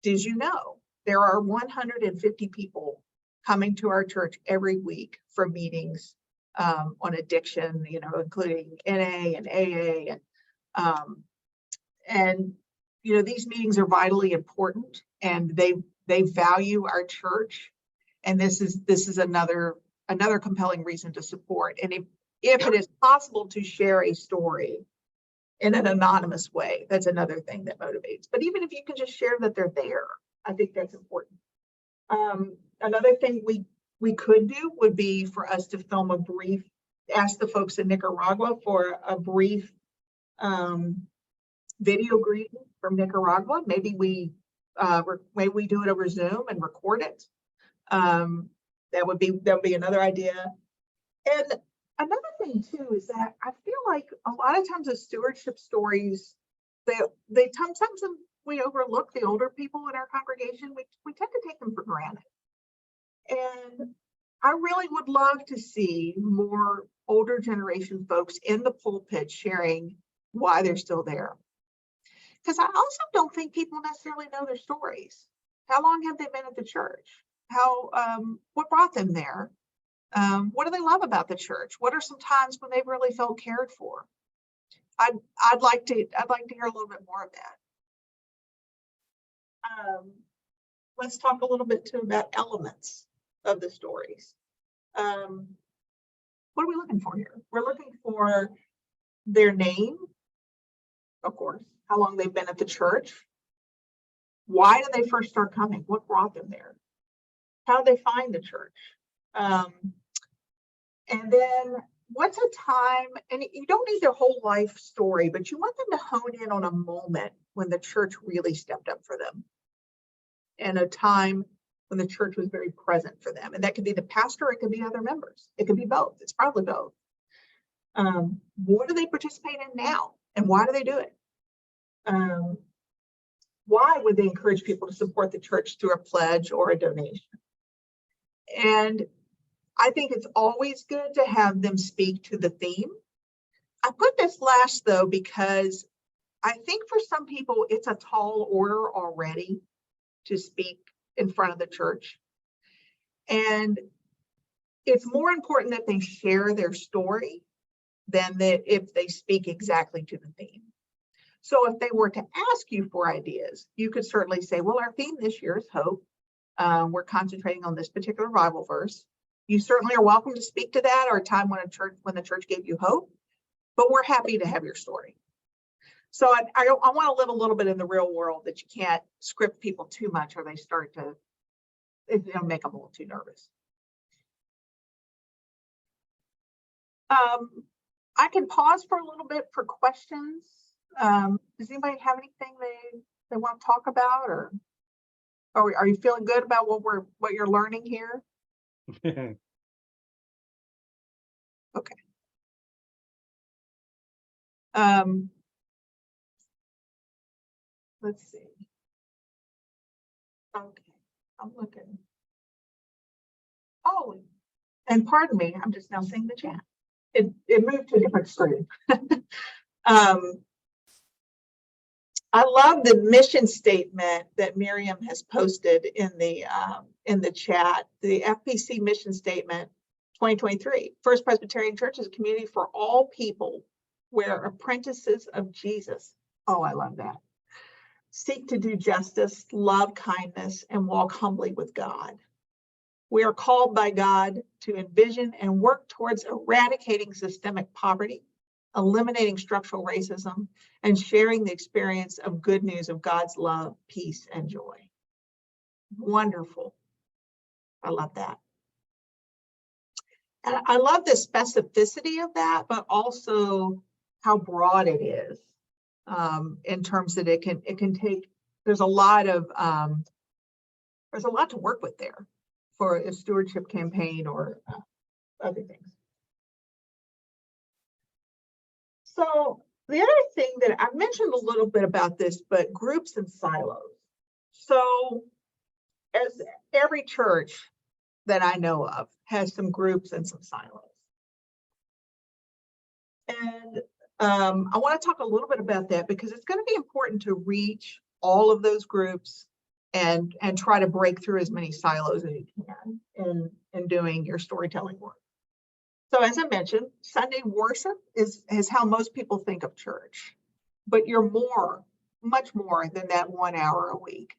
Speaker 3: did you know there are 150 people coming to our church every week for meetings on addiction, including NA and AA, and these meetings are vitally important, and they value our church, and this is another compelling reason to support. And if it is possible to share a story in an anonymous way, that's another thing that motivates. But even if you can just share that they're there, I think that's important. Another thing we could do would be for us to film ask the folks in Nicaragua for a brief video greeting from Nicaragua. Maybe we do it over Zoom and record it. That would be another idea. And another thing too is that I feel like a lot of times the stewardship stories, they sometimes we overlook the older people in our congregation. We tend to take them for granted. And I really would love to see more older generation folks in the pulpit sharing why they're still there. Because I also don't think people necessarily know their stories. How long have they been at the church? What brought them there? What do they love about the church? What are some times when they've really felt cared for? I'd like to hear a little bit more of that. Let's talk a little bit too about elements of the stories. What are we looking for here? We're looking for their name, of course, how long they've been at the church. Why did they first start coming? What brought them there? How did they find the church? And then what's a time, and you don't need their whole life story, but you want them to hone in on a moment when the church really stepped up for them, and a time when the church was very present for them. And that could be the pastor, it could be other members. It could be both. It's probably both. What do they participate in now? And why do they do it? Why would they encourage people to support the church through a pledge or a donation? And I think it's always good to have them speak to the theme. I put this last though, because I think for some people, it's a tall order already to speak in front of the church. And it's more important that they share their story than that if they speak exactly to the theme. So if they were to ask you for ideas, you could certainly say, well, our theme this year is hope. We're concentrating on this particular Bible verse. You certainly are welcome to speak to that, or a time when the church gave you hope, but we're happy to have your story. So I want to live a little bit in the real world, that you can't script people too much, or they start to make them a little too nervous. I can pause for a little bit for questions. Does anybody have anything they want to talk about, or are you feeling good about what you're learning here? Okay. Let's see. Okay, I'm looking. Oh, and pardon me, I'm just now seeing the chat. It moved to a different screen. I love the mission statement that Miriam has posted in the chat. The FPC mission statement 2023. First Presbyterian Church is a community for all people. We're apprentices of Jesus. Oh, I love that. Seek to do justice, love kindness, and walk humbly with God. We are called by God to envision and work towards eradicating systemic poverty, eliminating structural racism, and sharing the experience of good news of God's love, peace, and joy. Wonderful. I love that. And I love the specificity of that, but also how broad it is in terms that it can take, there's a lot to work with there for a stewardship campaign or other things. So the other thing that I've mentioned a little bit about this, but groups and silos. So as every church that I know of has some groups and some silos. And I want to talk a little bit about that because it's going to be important to reach all of those groups and try to break through as many silos as you can in doing your storytelling work. So as I mentioned, Sunday worship is how most people think of church, but you're much more than that 1 hour a week.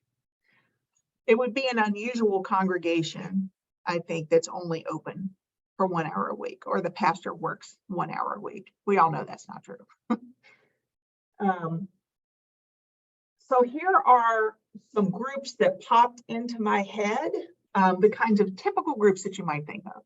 Speaker 3: It would be an unusual congregation, I think, that's only open for 1 hour a week, or the pastor works 1 hour a week. We all know that's not true. So here are some groups that popped into my head, the kinds of typical groups that you might think of.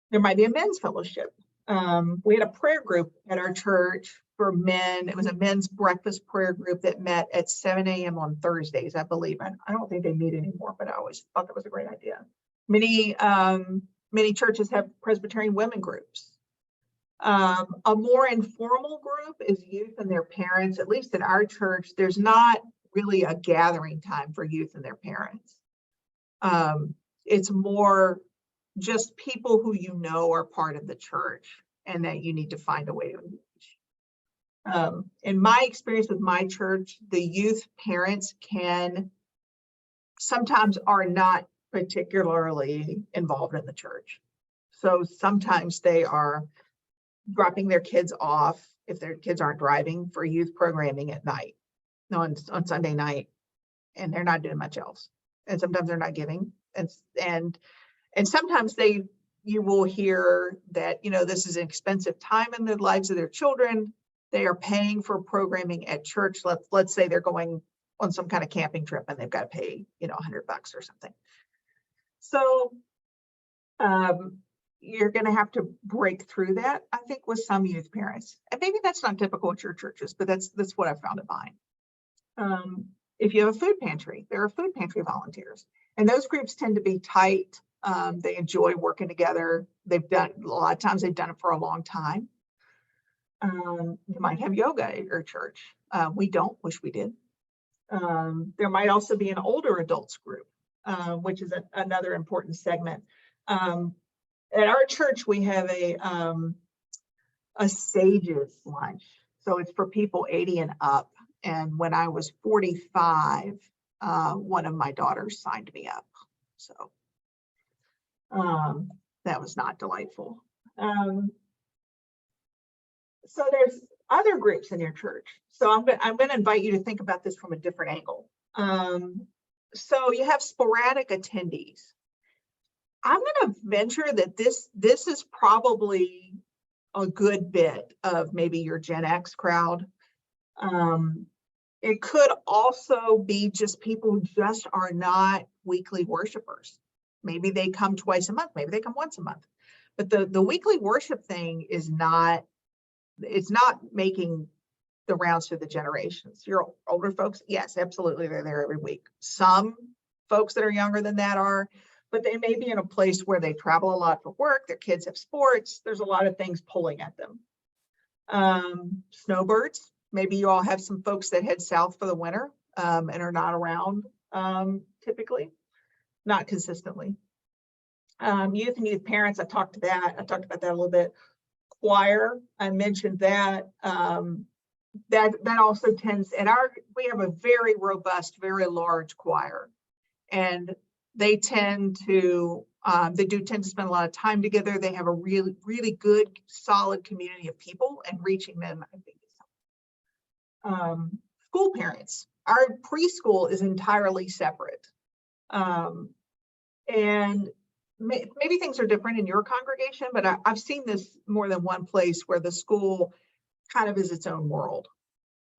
Speaker 3: There might be a men's fellowship. We had a prayer group at our church for men. It was a men's breakfast prayer group that met at 7 a.m. on Thursdays, I believe. And I don't think they meet anymore, but I always thought that was a great idea. Many churches have Presbyterian women groups. A more informal group is youth and their parents. At least at our church, there's not really a gathering time for youth and their parents. It's more just people who you know are part of the church and that you need to find a way to engage. In my experience with my church, the youth parents sometimes are not particularly involved in the church. So sometimes they are dropping their kids off if their kids aren't driving for youth programming at night, on Sunday night, and they're not doing much else. And sometimes they're not giving, and sometimes you will hear that, this is an expensive time in the lives of their children. They are paying for programming at church. Let's say they're going on some kind of camping trip and they've got to pay, $100 or something. So you're going to have to break through that, I think, with some youth parents. And maybe that's not typical at your churches, but that's what I found at mine. If you have a food pantry, there are food pantry volunteers, and those groups tend to be tight. They enjoy working together. A lot of times they've done it for a long time. You might have yoga at your church. We don't, wish we did. There might also be an older adults group, which is another important segment. At our church, we have a Sages lunch. So it's for people 80 and up. And when I was 45, one of my daughters signed me up. So that was not delightful. So there's other groups in your church. So I'm going to invite you to think about this from a different angle. So you have sporadic attendees. I'm going to venture that this is probably a good bit of maybe your Gen X crowd. It could also be just people who just are not weekly worshipers. Maybe they come twice a month, maybe they come once a month. But the weekly worship thing it's not making the rounds through the generations. Your older folks, yes, absolutely, they're there every week. Some folks that are younger than that are, but they may be in a place where they travel a lot for work, their kids have sports, there's a lot of things pulling at them. Snowbirds, maybe you all have some folks that head south for the winter and are not around typically, not consistently. Youth and youth parents, I talked about that a little bit. Choir, I mentioned that. That also tends, we have a very robust, very large choir, and they do tend to spend a lot of time together. They have a really, really good, solid community of people, and reaching them, I think, is school parents. Our preschool is entirely separate. And maybe things are different in your congregation, but I've seen this more than one place where the school kind of is its own world.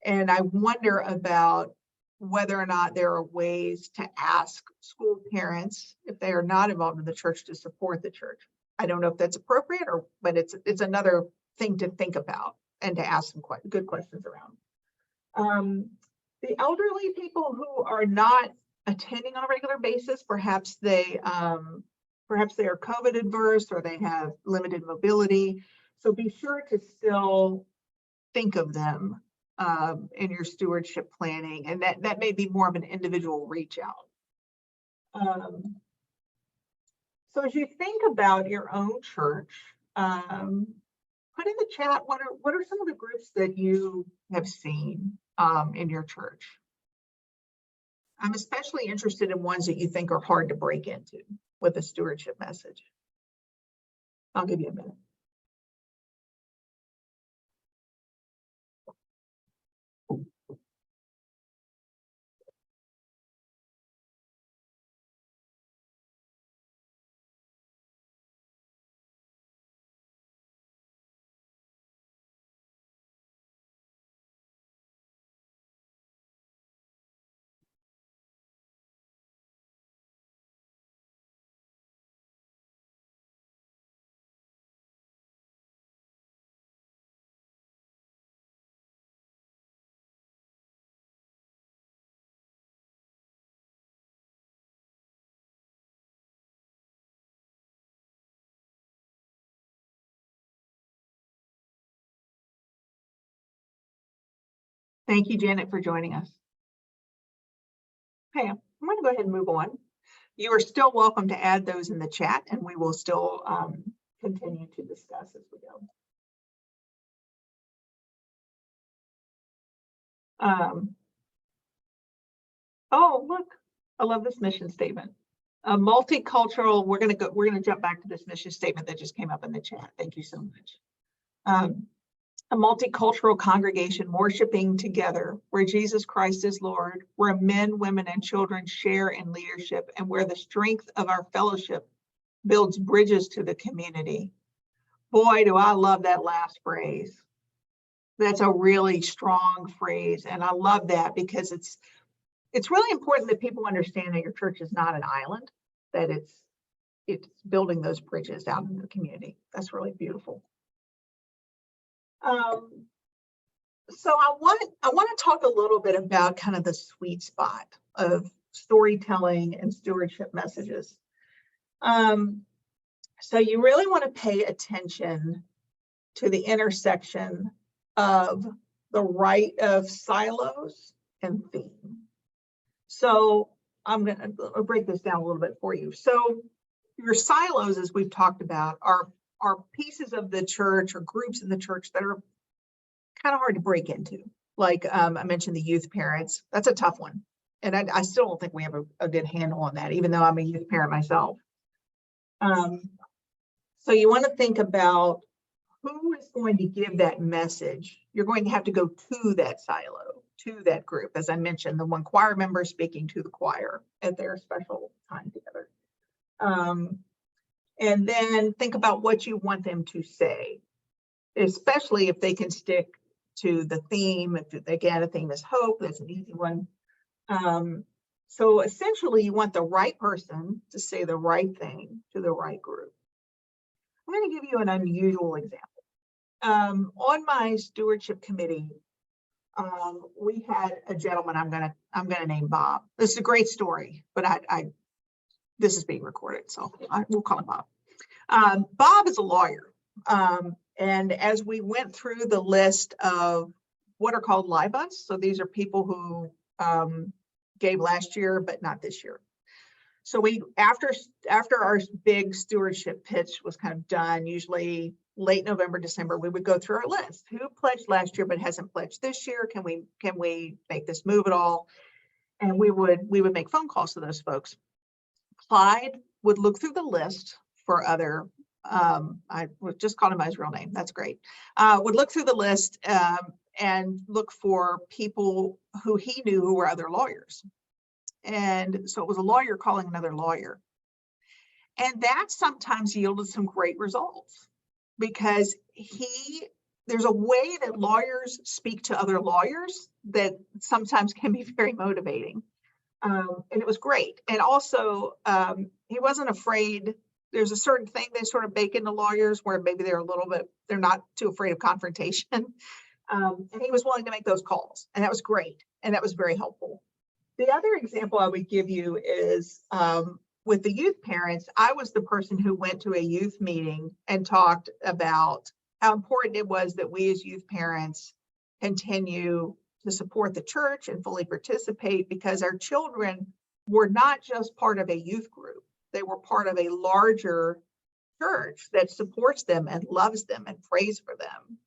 Speaker 3: And I wonder about whether or not there are ways to ask school parents, if they are not involved in the church, to support the church. I don't know if that's appropriate, but it's another thing to think about and to ask some quite good questions around. The elderly people who are not attending on a regular basis, perhaps they are COVID adverse, or they have limited mobility. So be sure to still think of them in your stewardship planning, and that may be more of an individual reach out. So as you think about your own church, put in the chat, what are some of the groups that you have seen in your church? I'm especially interested in ones that you think are hard to break into with a stewardship message. I'll give you a minute. Thank you, Janet, for joining us. Okay, I'm going to go ahead and move on. You are still welcome to add those in the chat, and we will still continue to discuss as we go. Oh, look, I love this mission statement. A multicultural, we're going to jump back to this mission statement that just came up in the chat. Thank you so much. A multicultural congregation worshiping together, where Jesus Christ is Lord, where men, women, and children share in leadership, and where the strength of our fellowship builds bridges to the community. Boy, do I love that last phrase. That's a really strong phrase, and I love that because it's really important that people understand that your church is not an island, that it's building those bridges out in the community. That's really beautiful. So I want to talk a little bit about kind of the sweet spot of storytelling and stewardship messages. So you really want to pay attention to the intersection of the rite of silos and theme. So I'm going to break this down a little bit for you. So your silos, as we've talked about, are pieces of the church or groups in the church that are kind of hard to break into. Like I mentioned, the youth parents, that's a tough one. And I still don't think we have a good handle on that, even though I'm a youth parent myself. So you want to think about who is going to give that message. You're going to have to go to that silo, to that group. As I mentioned, the one choir member speaking to the choir at their special time together. And then think about what you want them to say, especially if they can stick to the theme. If, again, the theme is hope, that's an easy one. So essentially, you want the right person to say the right thing to the right group. I'm going to give you an unusual example. On my stewardship committee, we had a gentleman I'm gonna name Bob. This is a great story, but this is being recorded, so we'll call him Bob. Bob is a lawyer, and as we went through the list of what are called libus, so these are people who gave last year but not this year. So after our big stewardship pitch was kind of done, usually late November, December, we would go through our list. Who pledged last year but hasn't pledged this year? Can we make this move at all? And we would make phone calls to those folks. Clyde would look through the list for other, I would just call him by his real name. That's great. Would look through the list and look for people who he knew who were other lawyers. And so it was a lawyer calling another lawyer. And that sometimes yielded some great results because there's a way that lawyers speak to other lawyers that sometimes can be very motivating. And it was great. And also, he wasn't afraid. There's a certain thing they sort of bake into lawyers where maybe they're not too afraid of confrontation. And he was willing to make those calls. And that was great. And that was very helpful. The other example I would give you is with the youth parents. I was the person who went to a youth meeting and talked about how important it was that we as youth parents continue to support the church and fully participate, because our children were not just part of a youth group. They were part of a larger church that supports them and loves them and prays for them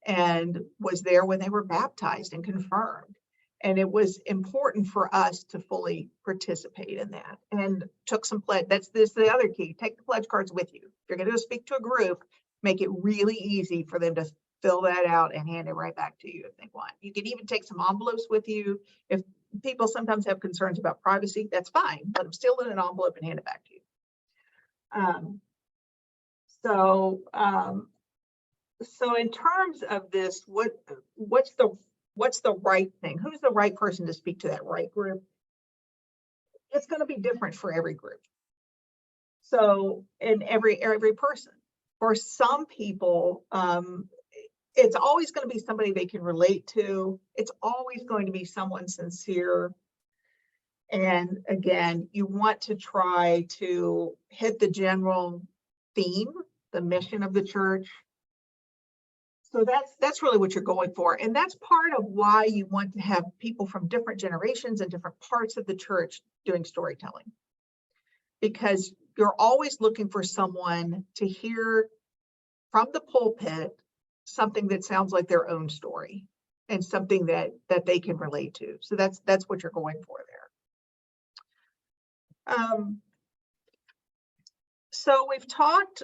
Speaker 3: and was there when they were baptized and confirmed. And it was important for us to fully participate in that, and took some pledge. That's the other key. Take the pledge cards with you. If you're going to speak to a group, make it really easy for them to fill that out and hand it right back to you if they want. You can even take some envelopes with you. If people sometimes have concerns about privacy, that's fine. Let them seal it in an envelope and hand it back to you. So in terms of this, what's the right thing? Who's the right person to speak to that right group? It's going to be different for every group. So in every person, for some people, it's always going to be somebody they can relate to. It's always going to be someone sincere. And again, you want to try to hit the general theme, the mission of the church. So that's really what you're going for. And that's part of why you want to have people from different generations and different parts of the church doing storytelling. Because you're always looking for someone to hear from the pulpit something that sounds like their own story and something that they can relate to. So that's what you're going for there. So we've talked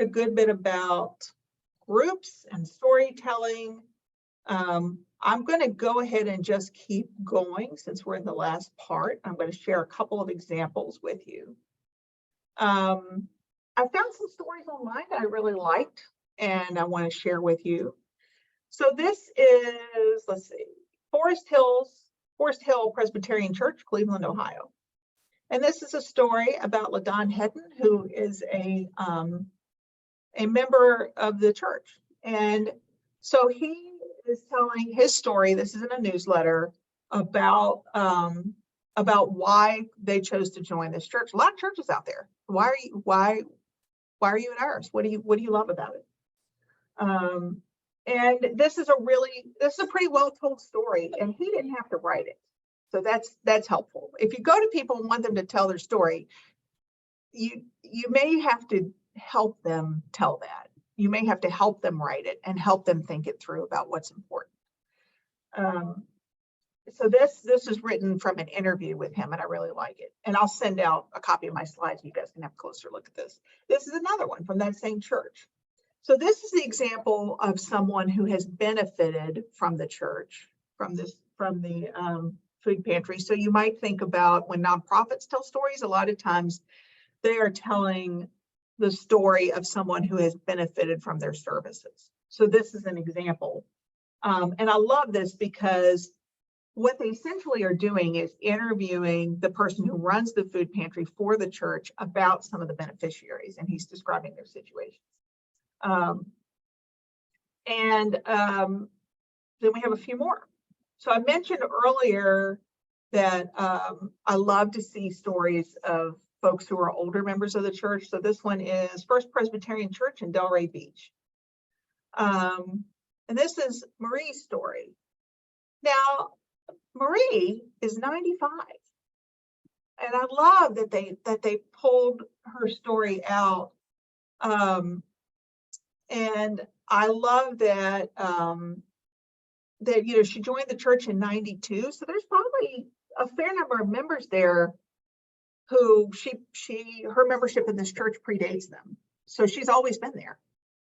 Speaker 3: a good bit about groups and storytelling. I'm going to go ahead and just keep going since we're in the last part. I'm going to share a couple of examples with you. I found some stories online that I really liked and I want to share with you. So this is, let's see, Forest Hill Presbyterian Church, Cleveland, Ohio. And this is a story about LaDon Hedden, who is a member of the church. And so he is telling his story. This is in a newsletter about why they chose to join this church. A lot of churches out there. Why are you in ours? What do you love about it? And this is a pretty well told story, and he didn't have to write it. So that's helpful. If you go to people and want them to tell their story, you may have to help them tell that. You may have to help them write it and help them think it through about what's important. So this is written from an interview with him, and I really like it. And I'll send out a copy of my slides. You guys can have a closer look at this. This is another one from that same church. So this is the example of someone who has benefited from the church, from the food pantry. So you might think about when nonprofits tell stories, a lot of times they are telling the story of someone who has benefited from their services. So this is an example. And I love this because what they essentially are doing is interviewing the person who runs the food pantry for the church about some of the beneficiaries, and he's describing their situations. Then we have a few more. So I mentioned earlier that I love to see stories of folks who are older members of the church. So this one is First Presbyterian Church in Delray Beach. And this is Marie's story. Now, Marie is 95. And I love that they pulled her story out. And I love that that she joined the church in '92. So there's probably a fair number of members there who her membership in this church predates them. So she's always been there,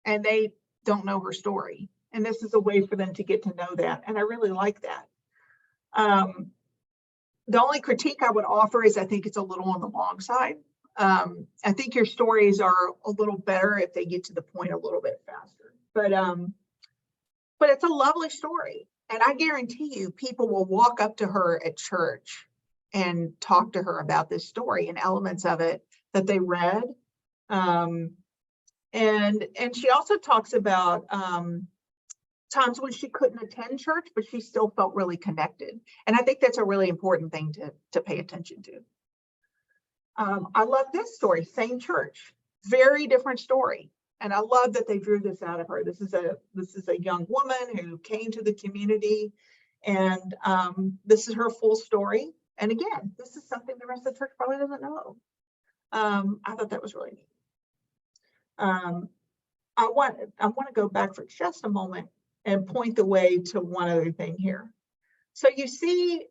Speaker 3: and they don't know her story. And this is a way for them to get to know that. And I really like that. The only critique I would offer is I think it's a little on the long side. I think your stories are a little better if they get to the point a little bit faster. But it's a lovely story. And I guarantee you people will walk up to her at church and talk to her about this story and elements of it that they read. And she also talks about times when she couldn't attend church, but she still felt really connected. And I think that's a really important thing to pay attention to. I love this story, same church, very different story. And I love that they drew this out of her. This is a young woman who came to the community, and this is her full story. And again, this is something the rest of the church probably doesn't know. I thought that was really neat. I want to go back for just a moment and point the way to one other thing here. So you see,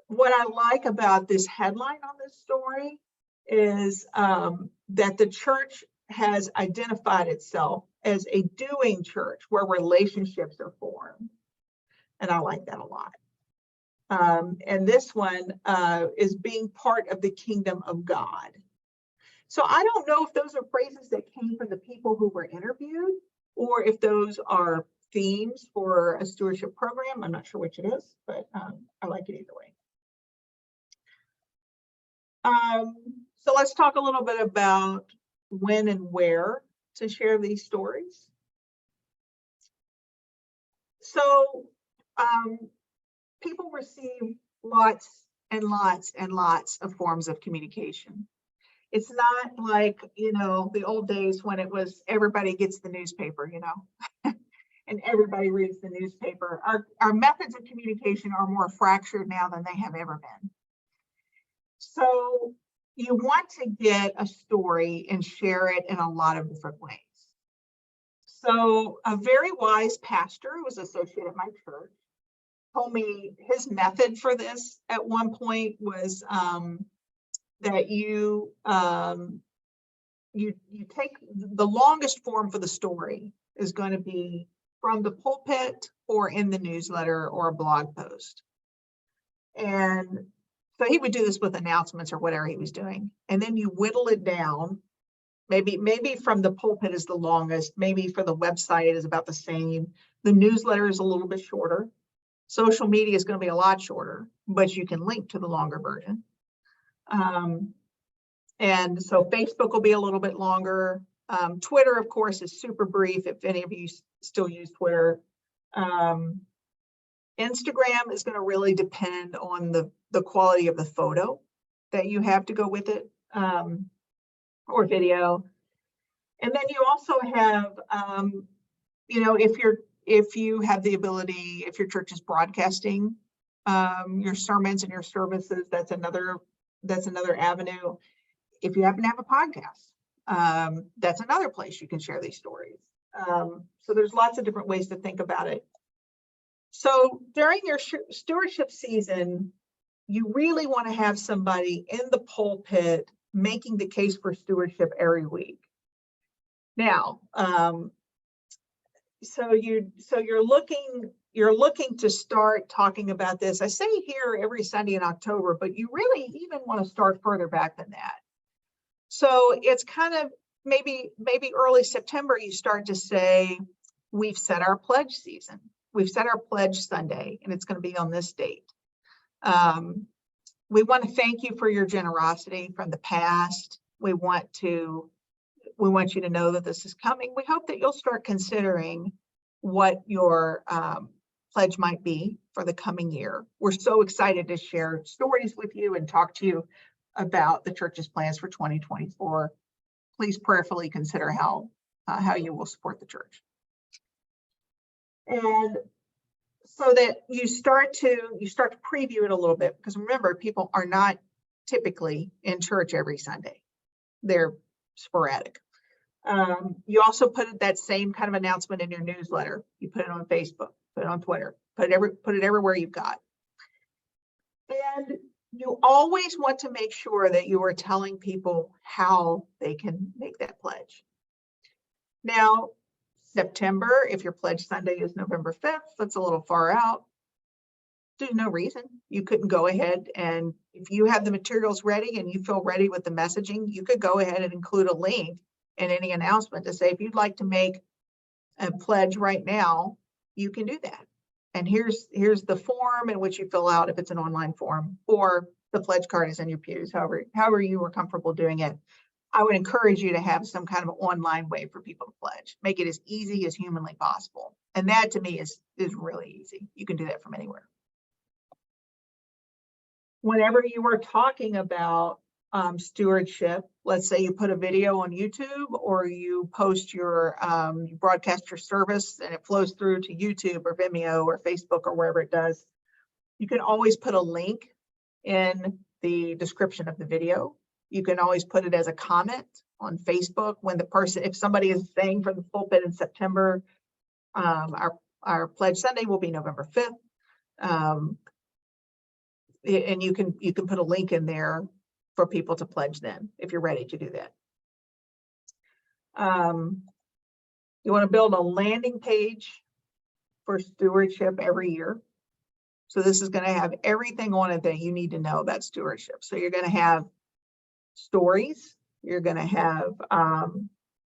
Speaker 3: what I like about this headline on this story is that the church has identified itself as a doing church where relationships are formed. And I like that a lot. And this one is being part of the kingdom of God. So I don't know if those are phrases that came from the people who were interviewed, or if those are themes for a stewardship program. I'm not sure which it is, but I like it either way. So let's talk a little bit about when and where to share these stories. So people receive lots and lots and lots of forms of communication. It's not like, the old days when it was everybody gets the newspaper, and everybody reads the newspaper. Our methods of communication are more fractured now than they have ever been. So you want to get a story and share it in a lot of different ways. So a very wise pastor who was associated at my church told me his method for this at one point was that you take the longest form for the story is going to be from the pulpit or in the newsletter or a blog post. And so he would do this with announcements or whatever he was doing. And then you whittle it down. Maybe from the pulpit is the longest. Maybe for the website it is about the same. The newsletter is a little bit shorter. Social media is going to be a lot shorter, but you can link to the longer version. And so Facebook will be a little bit longer. Twitter, of course, is super brief if any of you still use Twitter. Instagram is going to really depend on the quality of the photo that you have to go with it, or video. And then you also have, if you have the ability, if your church is broadcasting your sermons and your services, that's another avenue. If you happen to have a podcast, that's another place you can share these stories. So there's lots of different ways to think about it. So during your stewardship season, you really want to have somebody in the pulpit making the case for stewardship every week. Now, so you're looking to start talking about this. I say here every Sunday in October, but you really even want to start further back than that. So it's kind of maybe early September, you start to say, we've set our pledge season. We've set our pledge Sunday, and it's going to be on this date. We want to thank you for your generosity from the past. We want you to know that this is coming. We hope that you'll start considering what your pledge might be for the coming year. We're so excited to share stories with you and talk to you about the church's plans for 2024. Please prayerfully consider how you will support the church. And so that you start to preview it a little bit, because remember, people are not typically in church every Sunday. They're sporadic. You also put that same kind of announcement in your newsletter. You put it on Facebook, put it on Twitter, put it everywhere you've got. And you always want to make sure that you are telling people how they can make that pledge. Now, September, if your pledge Sunday is November 5th, that's a little far out. There's no reason you couldn't go ahead, and if you have the materials ready and you feel ready with the messaging, you could go ahead and include a link in any announcement to say, if you'd like to make a pledge right now, you can do that. And here's the form in which you fill out, if it's an online form, or the pledge card is in your pews, however you are comfortable doing it. I would encourage you to have some kind of online way for people to pledge. Make it as easy as humanly possible. And that to me is really easy. You can do that from anywhere. Whenever you are talking about stewardship, let's say you put a video on YouTube, or you post you broadcast your service and it flows through to YouTube or Vimeo or Facebook or wherever it does, you can always put a link in the description of the video. You can always put it as a comment on Facebook when if somebody is saying from the pulpit in September, our pledge Sunday will be November 5th. And you can put a link in there for people to pledge then, if you're ready to do that. You want to build a landing page for stewardship every year. So this is going to have everything on it that you need to know about stewardship. So you're going to have stories, you're going to have,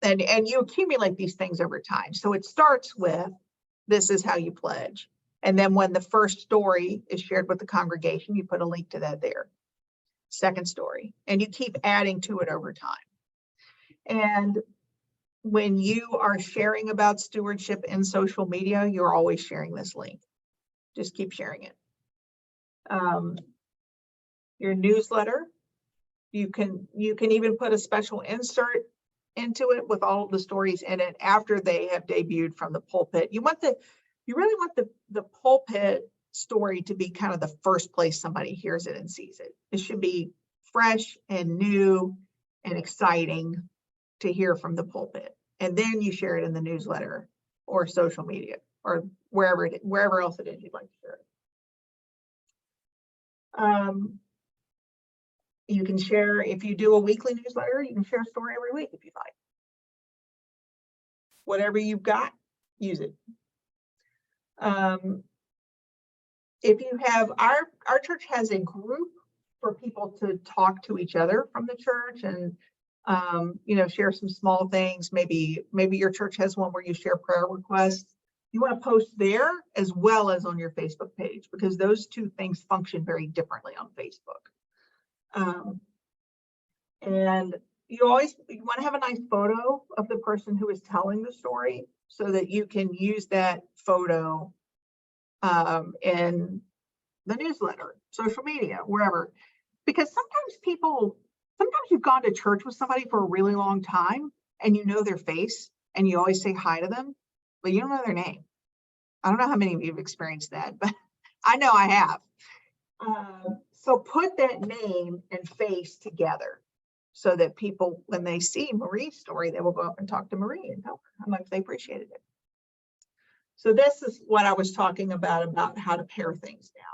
Speaker 3: and you accumulate these things over time. So it starts with, this is how you pledge. And then when the first story is shared with the congregation, you put a link to that there. Second story, and you keep adding to it over time. And when you are sharing about stewardship in social media, you're always sharing this link. Just keep sharing it. Your newsletter, you can even put a special insert into it with all of the stories in it after they have debuted from the pulpit. You really want the pulpit story to be kind of the first place somebody hears it and sees it. It should be fresh and new and exciting to hear from the pulpit. And then you share it in the newsletter or social media or wherever else it is you'd like to share it. You can share, if you do a weekly newsletter, you can share a story every week if you'd like. Whatever you've got, use it. If you have, our church has a group for people to talk to each other from the church and share some small things. Maybe your church has one where you share prayer requests. You want to post there as well as on your Facebook page, because those two things function very differently on Facebook. And you want to have a nice photo of the person who is telling the story so that you can use that photo in the newsletter, social media, wherever. Because sometimes you've gone to church with somebody for a really long time and you know their face and you always say hi to them, but you don't know their name. I don't know how many of you have experienced that, but I know I have. So put that name and face together so that people, when they see Marie's story, they will go up and talk to Marie and tell her how much they appreciated it. So this is what I was talking about how to pare things down.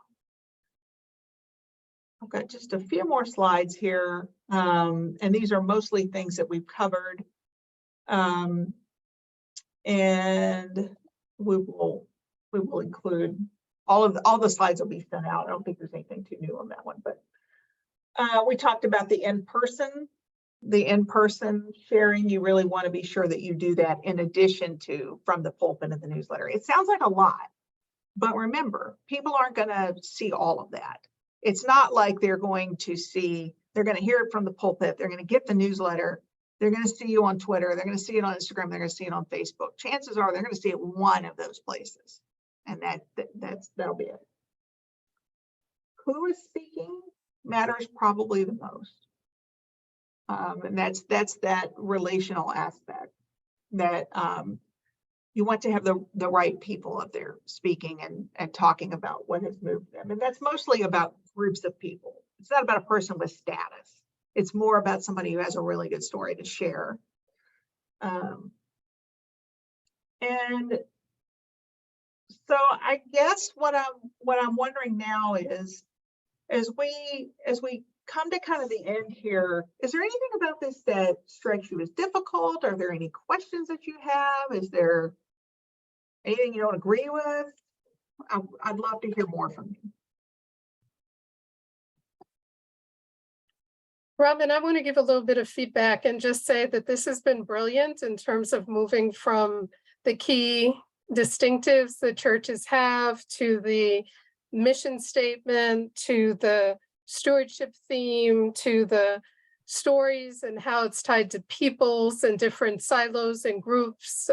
Speaker 3: I've got just a few more slides here, and these are mostly things that we've covered. And we will include all the slides will be sent out. I don't think there's anything too new on that one, but we talked about the in-person sharing. You really want to be sure that you do that in addition to from the pulpit and the newsletter. It sounds like a lot, but remember, people aren't going to see all of that. It's not like they're going to hear it from the pulpit. They're going to get the newsletter. They're going to see you on Twitter. They're going to see it on Instagram. They're going to see it on Facebook. Chances are they're going to see it one of those places. And that'll be it. Who is speaking matters probably the most. And that's that relational aspect that you want to have the right people up there speaking and talking about what has moved them. And that's mostly about groups of people. It's not about a person with status. It's more about somebody who has a really good story to share. And so I guess what I'm wondering now is, as we come to kind of the end here, is there anything about this that strikes you as difficult? Are there any questions that you have? Is there anything you don't agree with? I'd love to hear more from you.
Speaker 2: Robyn, I want to give a little bit of feedback and just say that this has been brilliant in terms of moving from the key distinctives that churches have to the mission statement, to the stewardship theme, to the stories and how it's tied to peoples and different silos and groups.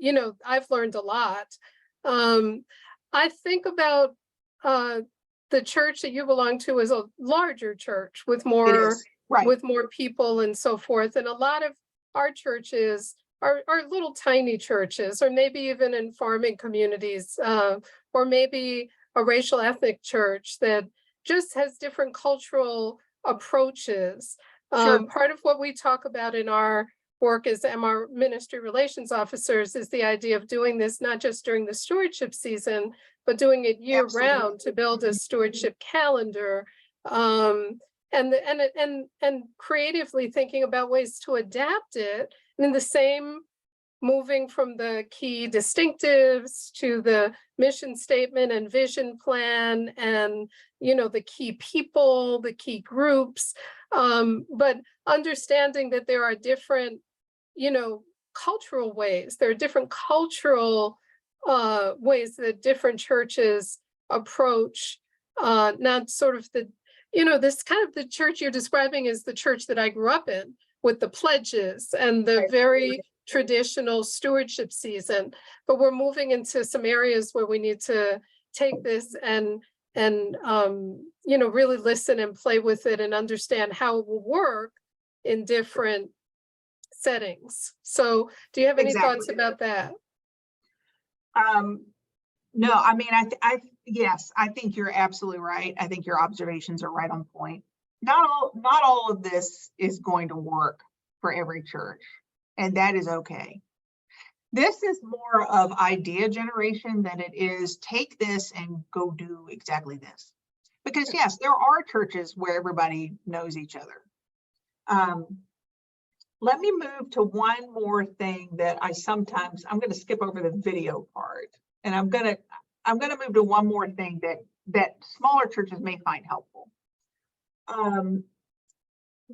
Speaker 2: You know, I've learned a lot. I think about the church that you belong to is a larger church with more
Speaker 3: Right.
Speaker 2: with more people and so forth. And a lot of our churches are little tiny churches, or maybe even in farming communities, or maybe a racial ethnic church that just has different cultural approaches.
Speaker 3: Sure.
Speaker 2: Part of what we talk about in our work as MR ministry relations officers is the idea of doing this not just during the stewardship season, but doing it year round to build a stewardship calendar, and creatively thinking about ways to adapt it. And the same, moving from the key distinctives to the mission statement and vision plan, and you know, the key people, the key groups, but understanding that there are different, you know, cultural ways. There are different cultural ways that different churches approach, not sort of the, you know, this kind of the church you're describing is the church that I grew up in, with the pledges and the very traditional stewardship season. But we're moving into some areas where we need to take this and you know, really listen and play with it and understand how it will work in different settings. So do you have any thoughts about that?
Speaker 3: No, I mean, yes, I think you're absolutely right. I think your observations are right on point. Not all of this is going to work for every church, and that is okay. This is more of idea generation than it is take this and go do exactly this. Because yes, there are churches where everybody knows each other. Let me move to one more thing that I'm going to skip over the video part, and I'm going to move to one more thing that smaller churches may find helpful.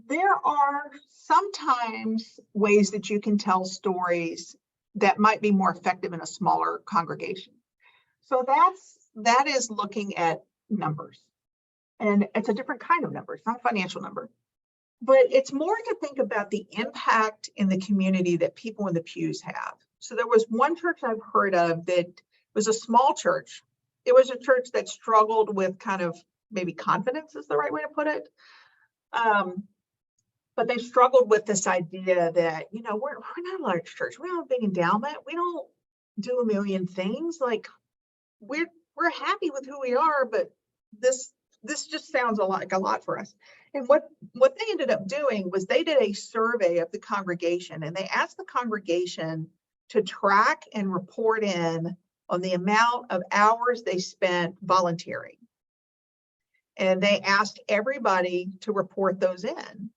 Speaker 3: There are sometimes ways that you can tell stories that might be more effective in a smaller congregation. So that is looking at numbers, and it's a different kind of number. It's not a financial number, but it's more to think about the impact in the community that people in the pews have. So there was one church I've heard of that was a small church. It was a church that struggled with kind of, maybe confidence is the right way to put it. But they struggled with this idea that, you know, we're not a large church. We don't have a big endowment. We don't do a million things. Like we're happy with who we are, but this just sounds like a lot for us. And what they ended up doing was they did a survey of the congregation, and they asked the congregation to track and report in on the amount of hours they spent volunteering. And they asked everybody to report those in.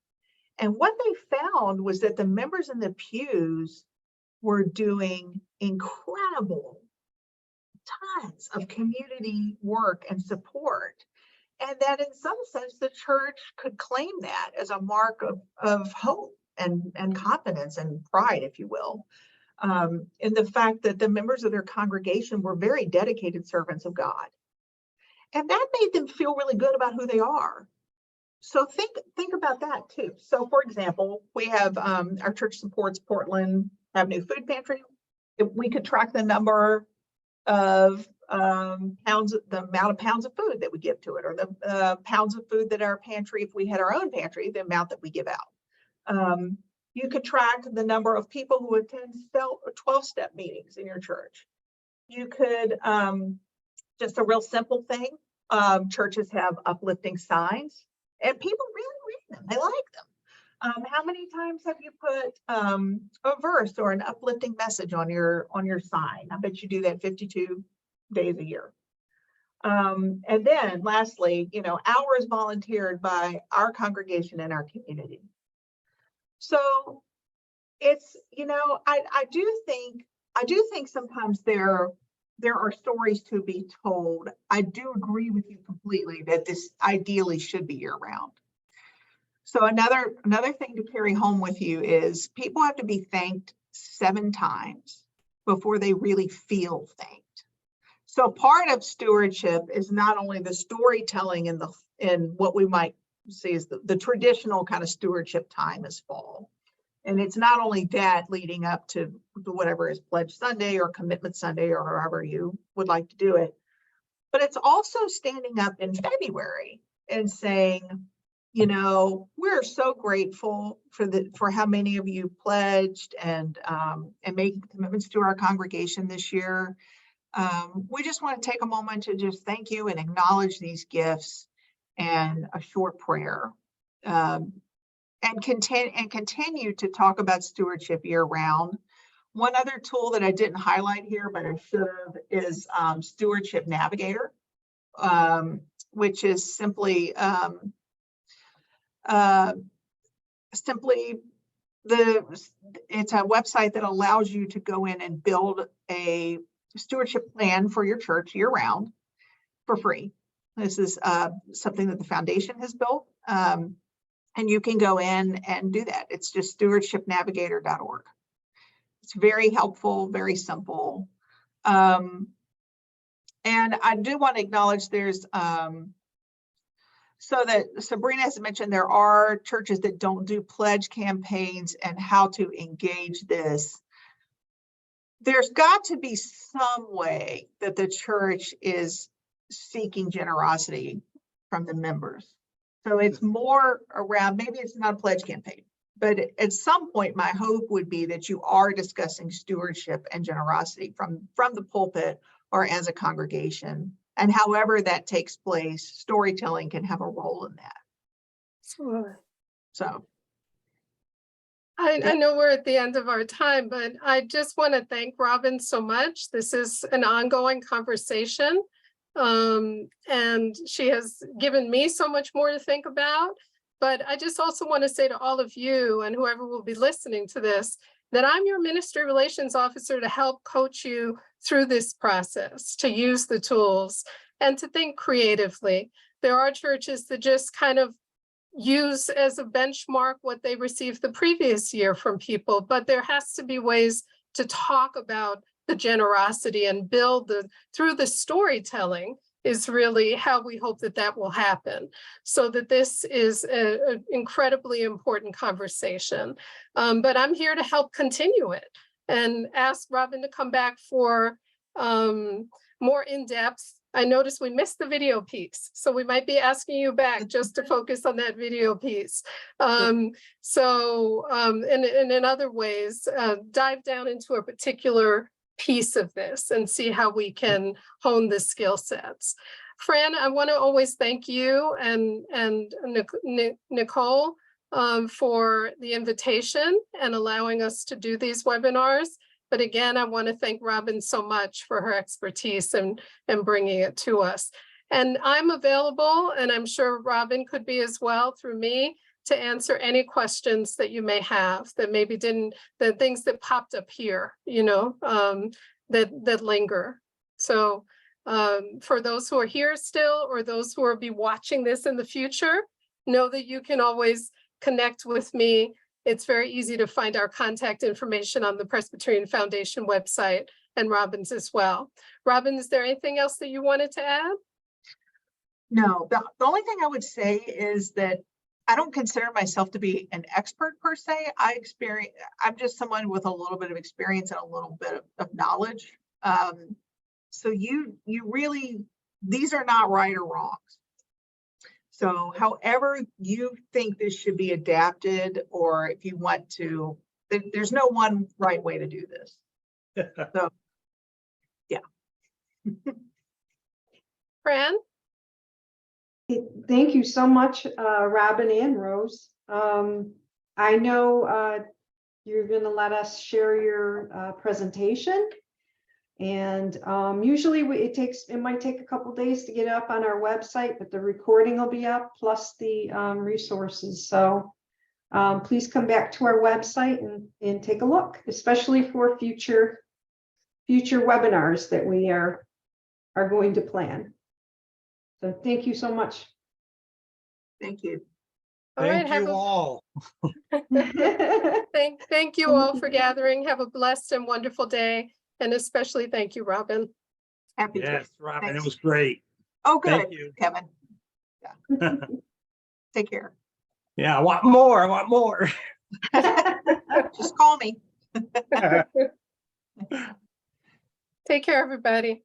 Speaker 3: And what they found was that the members in the pews were doing incredible tons of community work and support. And that in some sense, the church could claim that as a mark of hope and confidence and pride, if you will, in the fact that the members of their congregation were very dedicated servants of God. And that made them feel really good about who they are. So think about that too. So for example, we have our church supports Portland Avenue Food Pantry. If we could track the number of pounds, the amount of pounds of food that we give to it, or the pounds of food that our pantry, if we had our own pantry, the amount that we give out. You could track the number of people who attend 12-step meetings in your church. You could, just a real simple thing, churches have uplifting signs and people really read them. They like them. How many times have you put a verse or an uplifting message on your sign? I bet you do that 52 days a year. And then lastly, hours volunteered by our congregation and our community. So it's, I do think sometimes there are stories to be told. I do agree with you completely that this ideally should be year round. So another thing to carry home with you is people have to be thanked 7 times before they really feel thanked. So part of stewardship is not only the storytelling in what we might see as the traditional kind of stewardship time is fall. And it's not only that leading up to whatever is Pledge Sunday or Commitment Sunday or however you would like to do it, but it's also standing up in February and saying, we're so grateful for how many of you pledged and making commitments to our congregation this year. We just want to take a moment to just thank you and acknowledge these gifts and a short prayer. And continue to talk about stewardship year round. One other tool that I didn't highlight here, but I should have, is Stewardship Navigator, which is simply it's a website that allows you to go in and build a stewardship plan for your church year round for free. This is something that the foundation has built. And you can go in and do that. It's just stewardshipnavigator.org. It's very helpful, very simple. And I do want to acknowledge there's, so that Sabrina has mentioned, there are churches that don't do pledge campaigns and how to engage this. There's got to be some way that the church is seeking generosity from the members. So it's more around, maybe it's not a pledge campaign, but at some point, my hope would be that you are discussing stewardship and generosity from the pulpit or as a congregation. And however that takes place, storytelling can have a role in that.
Speaker 2: Sure.
Speaker 3: So.
Speaker 2: I know we're at the end of our time, but I just want to thank Robyn so much. This is an ongoing conversation. And she has given me so much more to think about. But I just also want to say to all of you and whoever will be listening to this, that I'm your ministry relations officer to help coach you through this process, to use the tools and to think creatively. There are churches that just kind of use as a benchmark what they received the previous year from people, but there has to be ways to talk about the generosity and build through the storytelling is really how we hope that will happen, so that this is an incredibly important conversation. But I'm here to help continue it and ask Robyn to come back for more in-depth. I noticed we missed the video piece, so we might be asking you back just to focus on that video piece. And in other ways, dive down into a particular piece of this and see how we can hone the skill sets. Fran, I want to always thank you and Nicole for the invitation and allowing us to do these webinars. But again, I want to thank Robyn so much for her expertise and bringing it to us. And I'm available, and I'm sure Robyn could be as well through me, to answer any questions that you may have that maybe the things that popped up here, that linger. So for those who are here still, or those who will be watching this in the future, know that you can always connect with me. It's very easy to find our contact information on the Presbyterian Foundation website, and Robyn's as well. Robyn, is there anything else that you wanted to add?
Speaker 3: No, the only thing I would say is that I don't consider myself to be an expert per se. I'm just someone with a little bit of experience and a little bit of knowledge. So you really, these are not right or wrongs. So however you think this should be adapted, or if you want to, there's no one right way to do this. So, yeah.
Speaker 2: Fran?
Speaker 1: Thank you so much, Robyn and Rose. I know you're going to let us share your presentation. And usually it might take a couple days to get up on our website, but the recording will be up plus the resources. So please come back to our website and take a look, especially for future webinars that we are going to plan. So thank you so much.
Speaker 3: Thank you.
Speaker 2: All right,
Speaker 5: Thank you all.
Speaker 2: Thank you all for gathering. Have a blessed and wonderful day. And especially thank you, Robyn.
Speaker 3: Happy to.
Speaker 5: Yes, Robyn, it
Speaker 3: Thanks.
Speaker 5: was great.
Speaker 3: Oh, good,
Speaker 5: Thank you.
Speaker 3: Kevin. Yeah. Take care.
Speaker 5: Yeah, I want more. I want more.
Speaker 3: Just call me.
Speaker 2: Take care, everybody.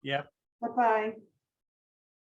Speaker 5: Yep.
Speaker 1: Bye-bye.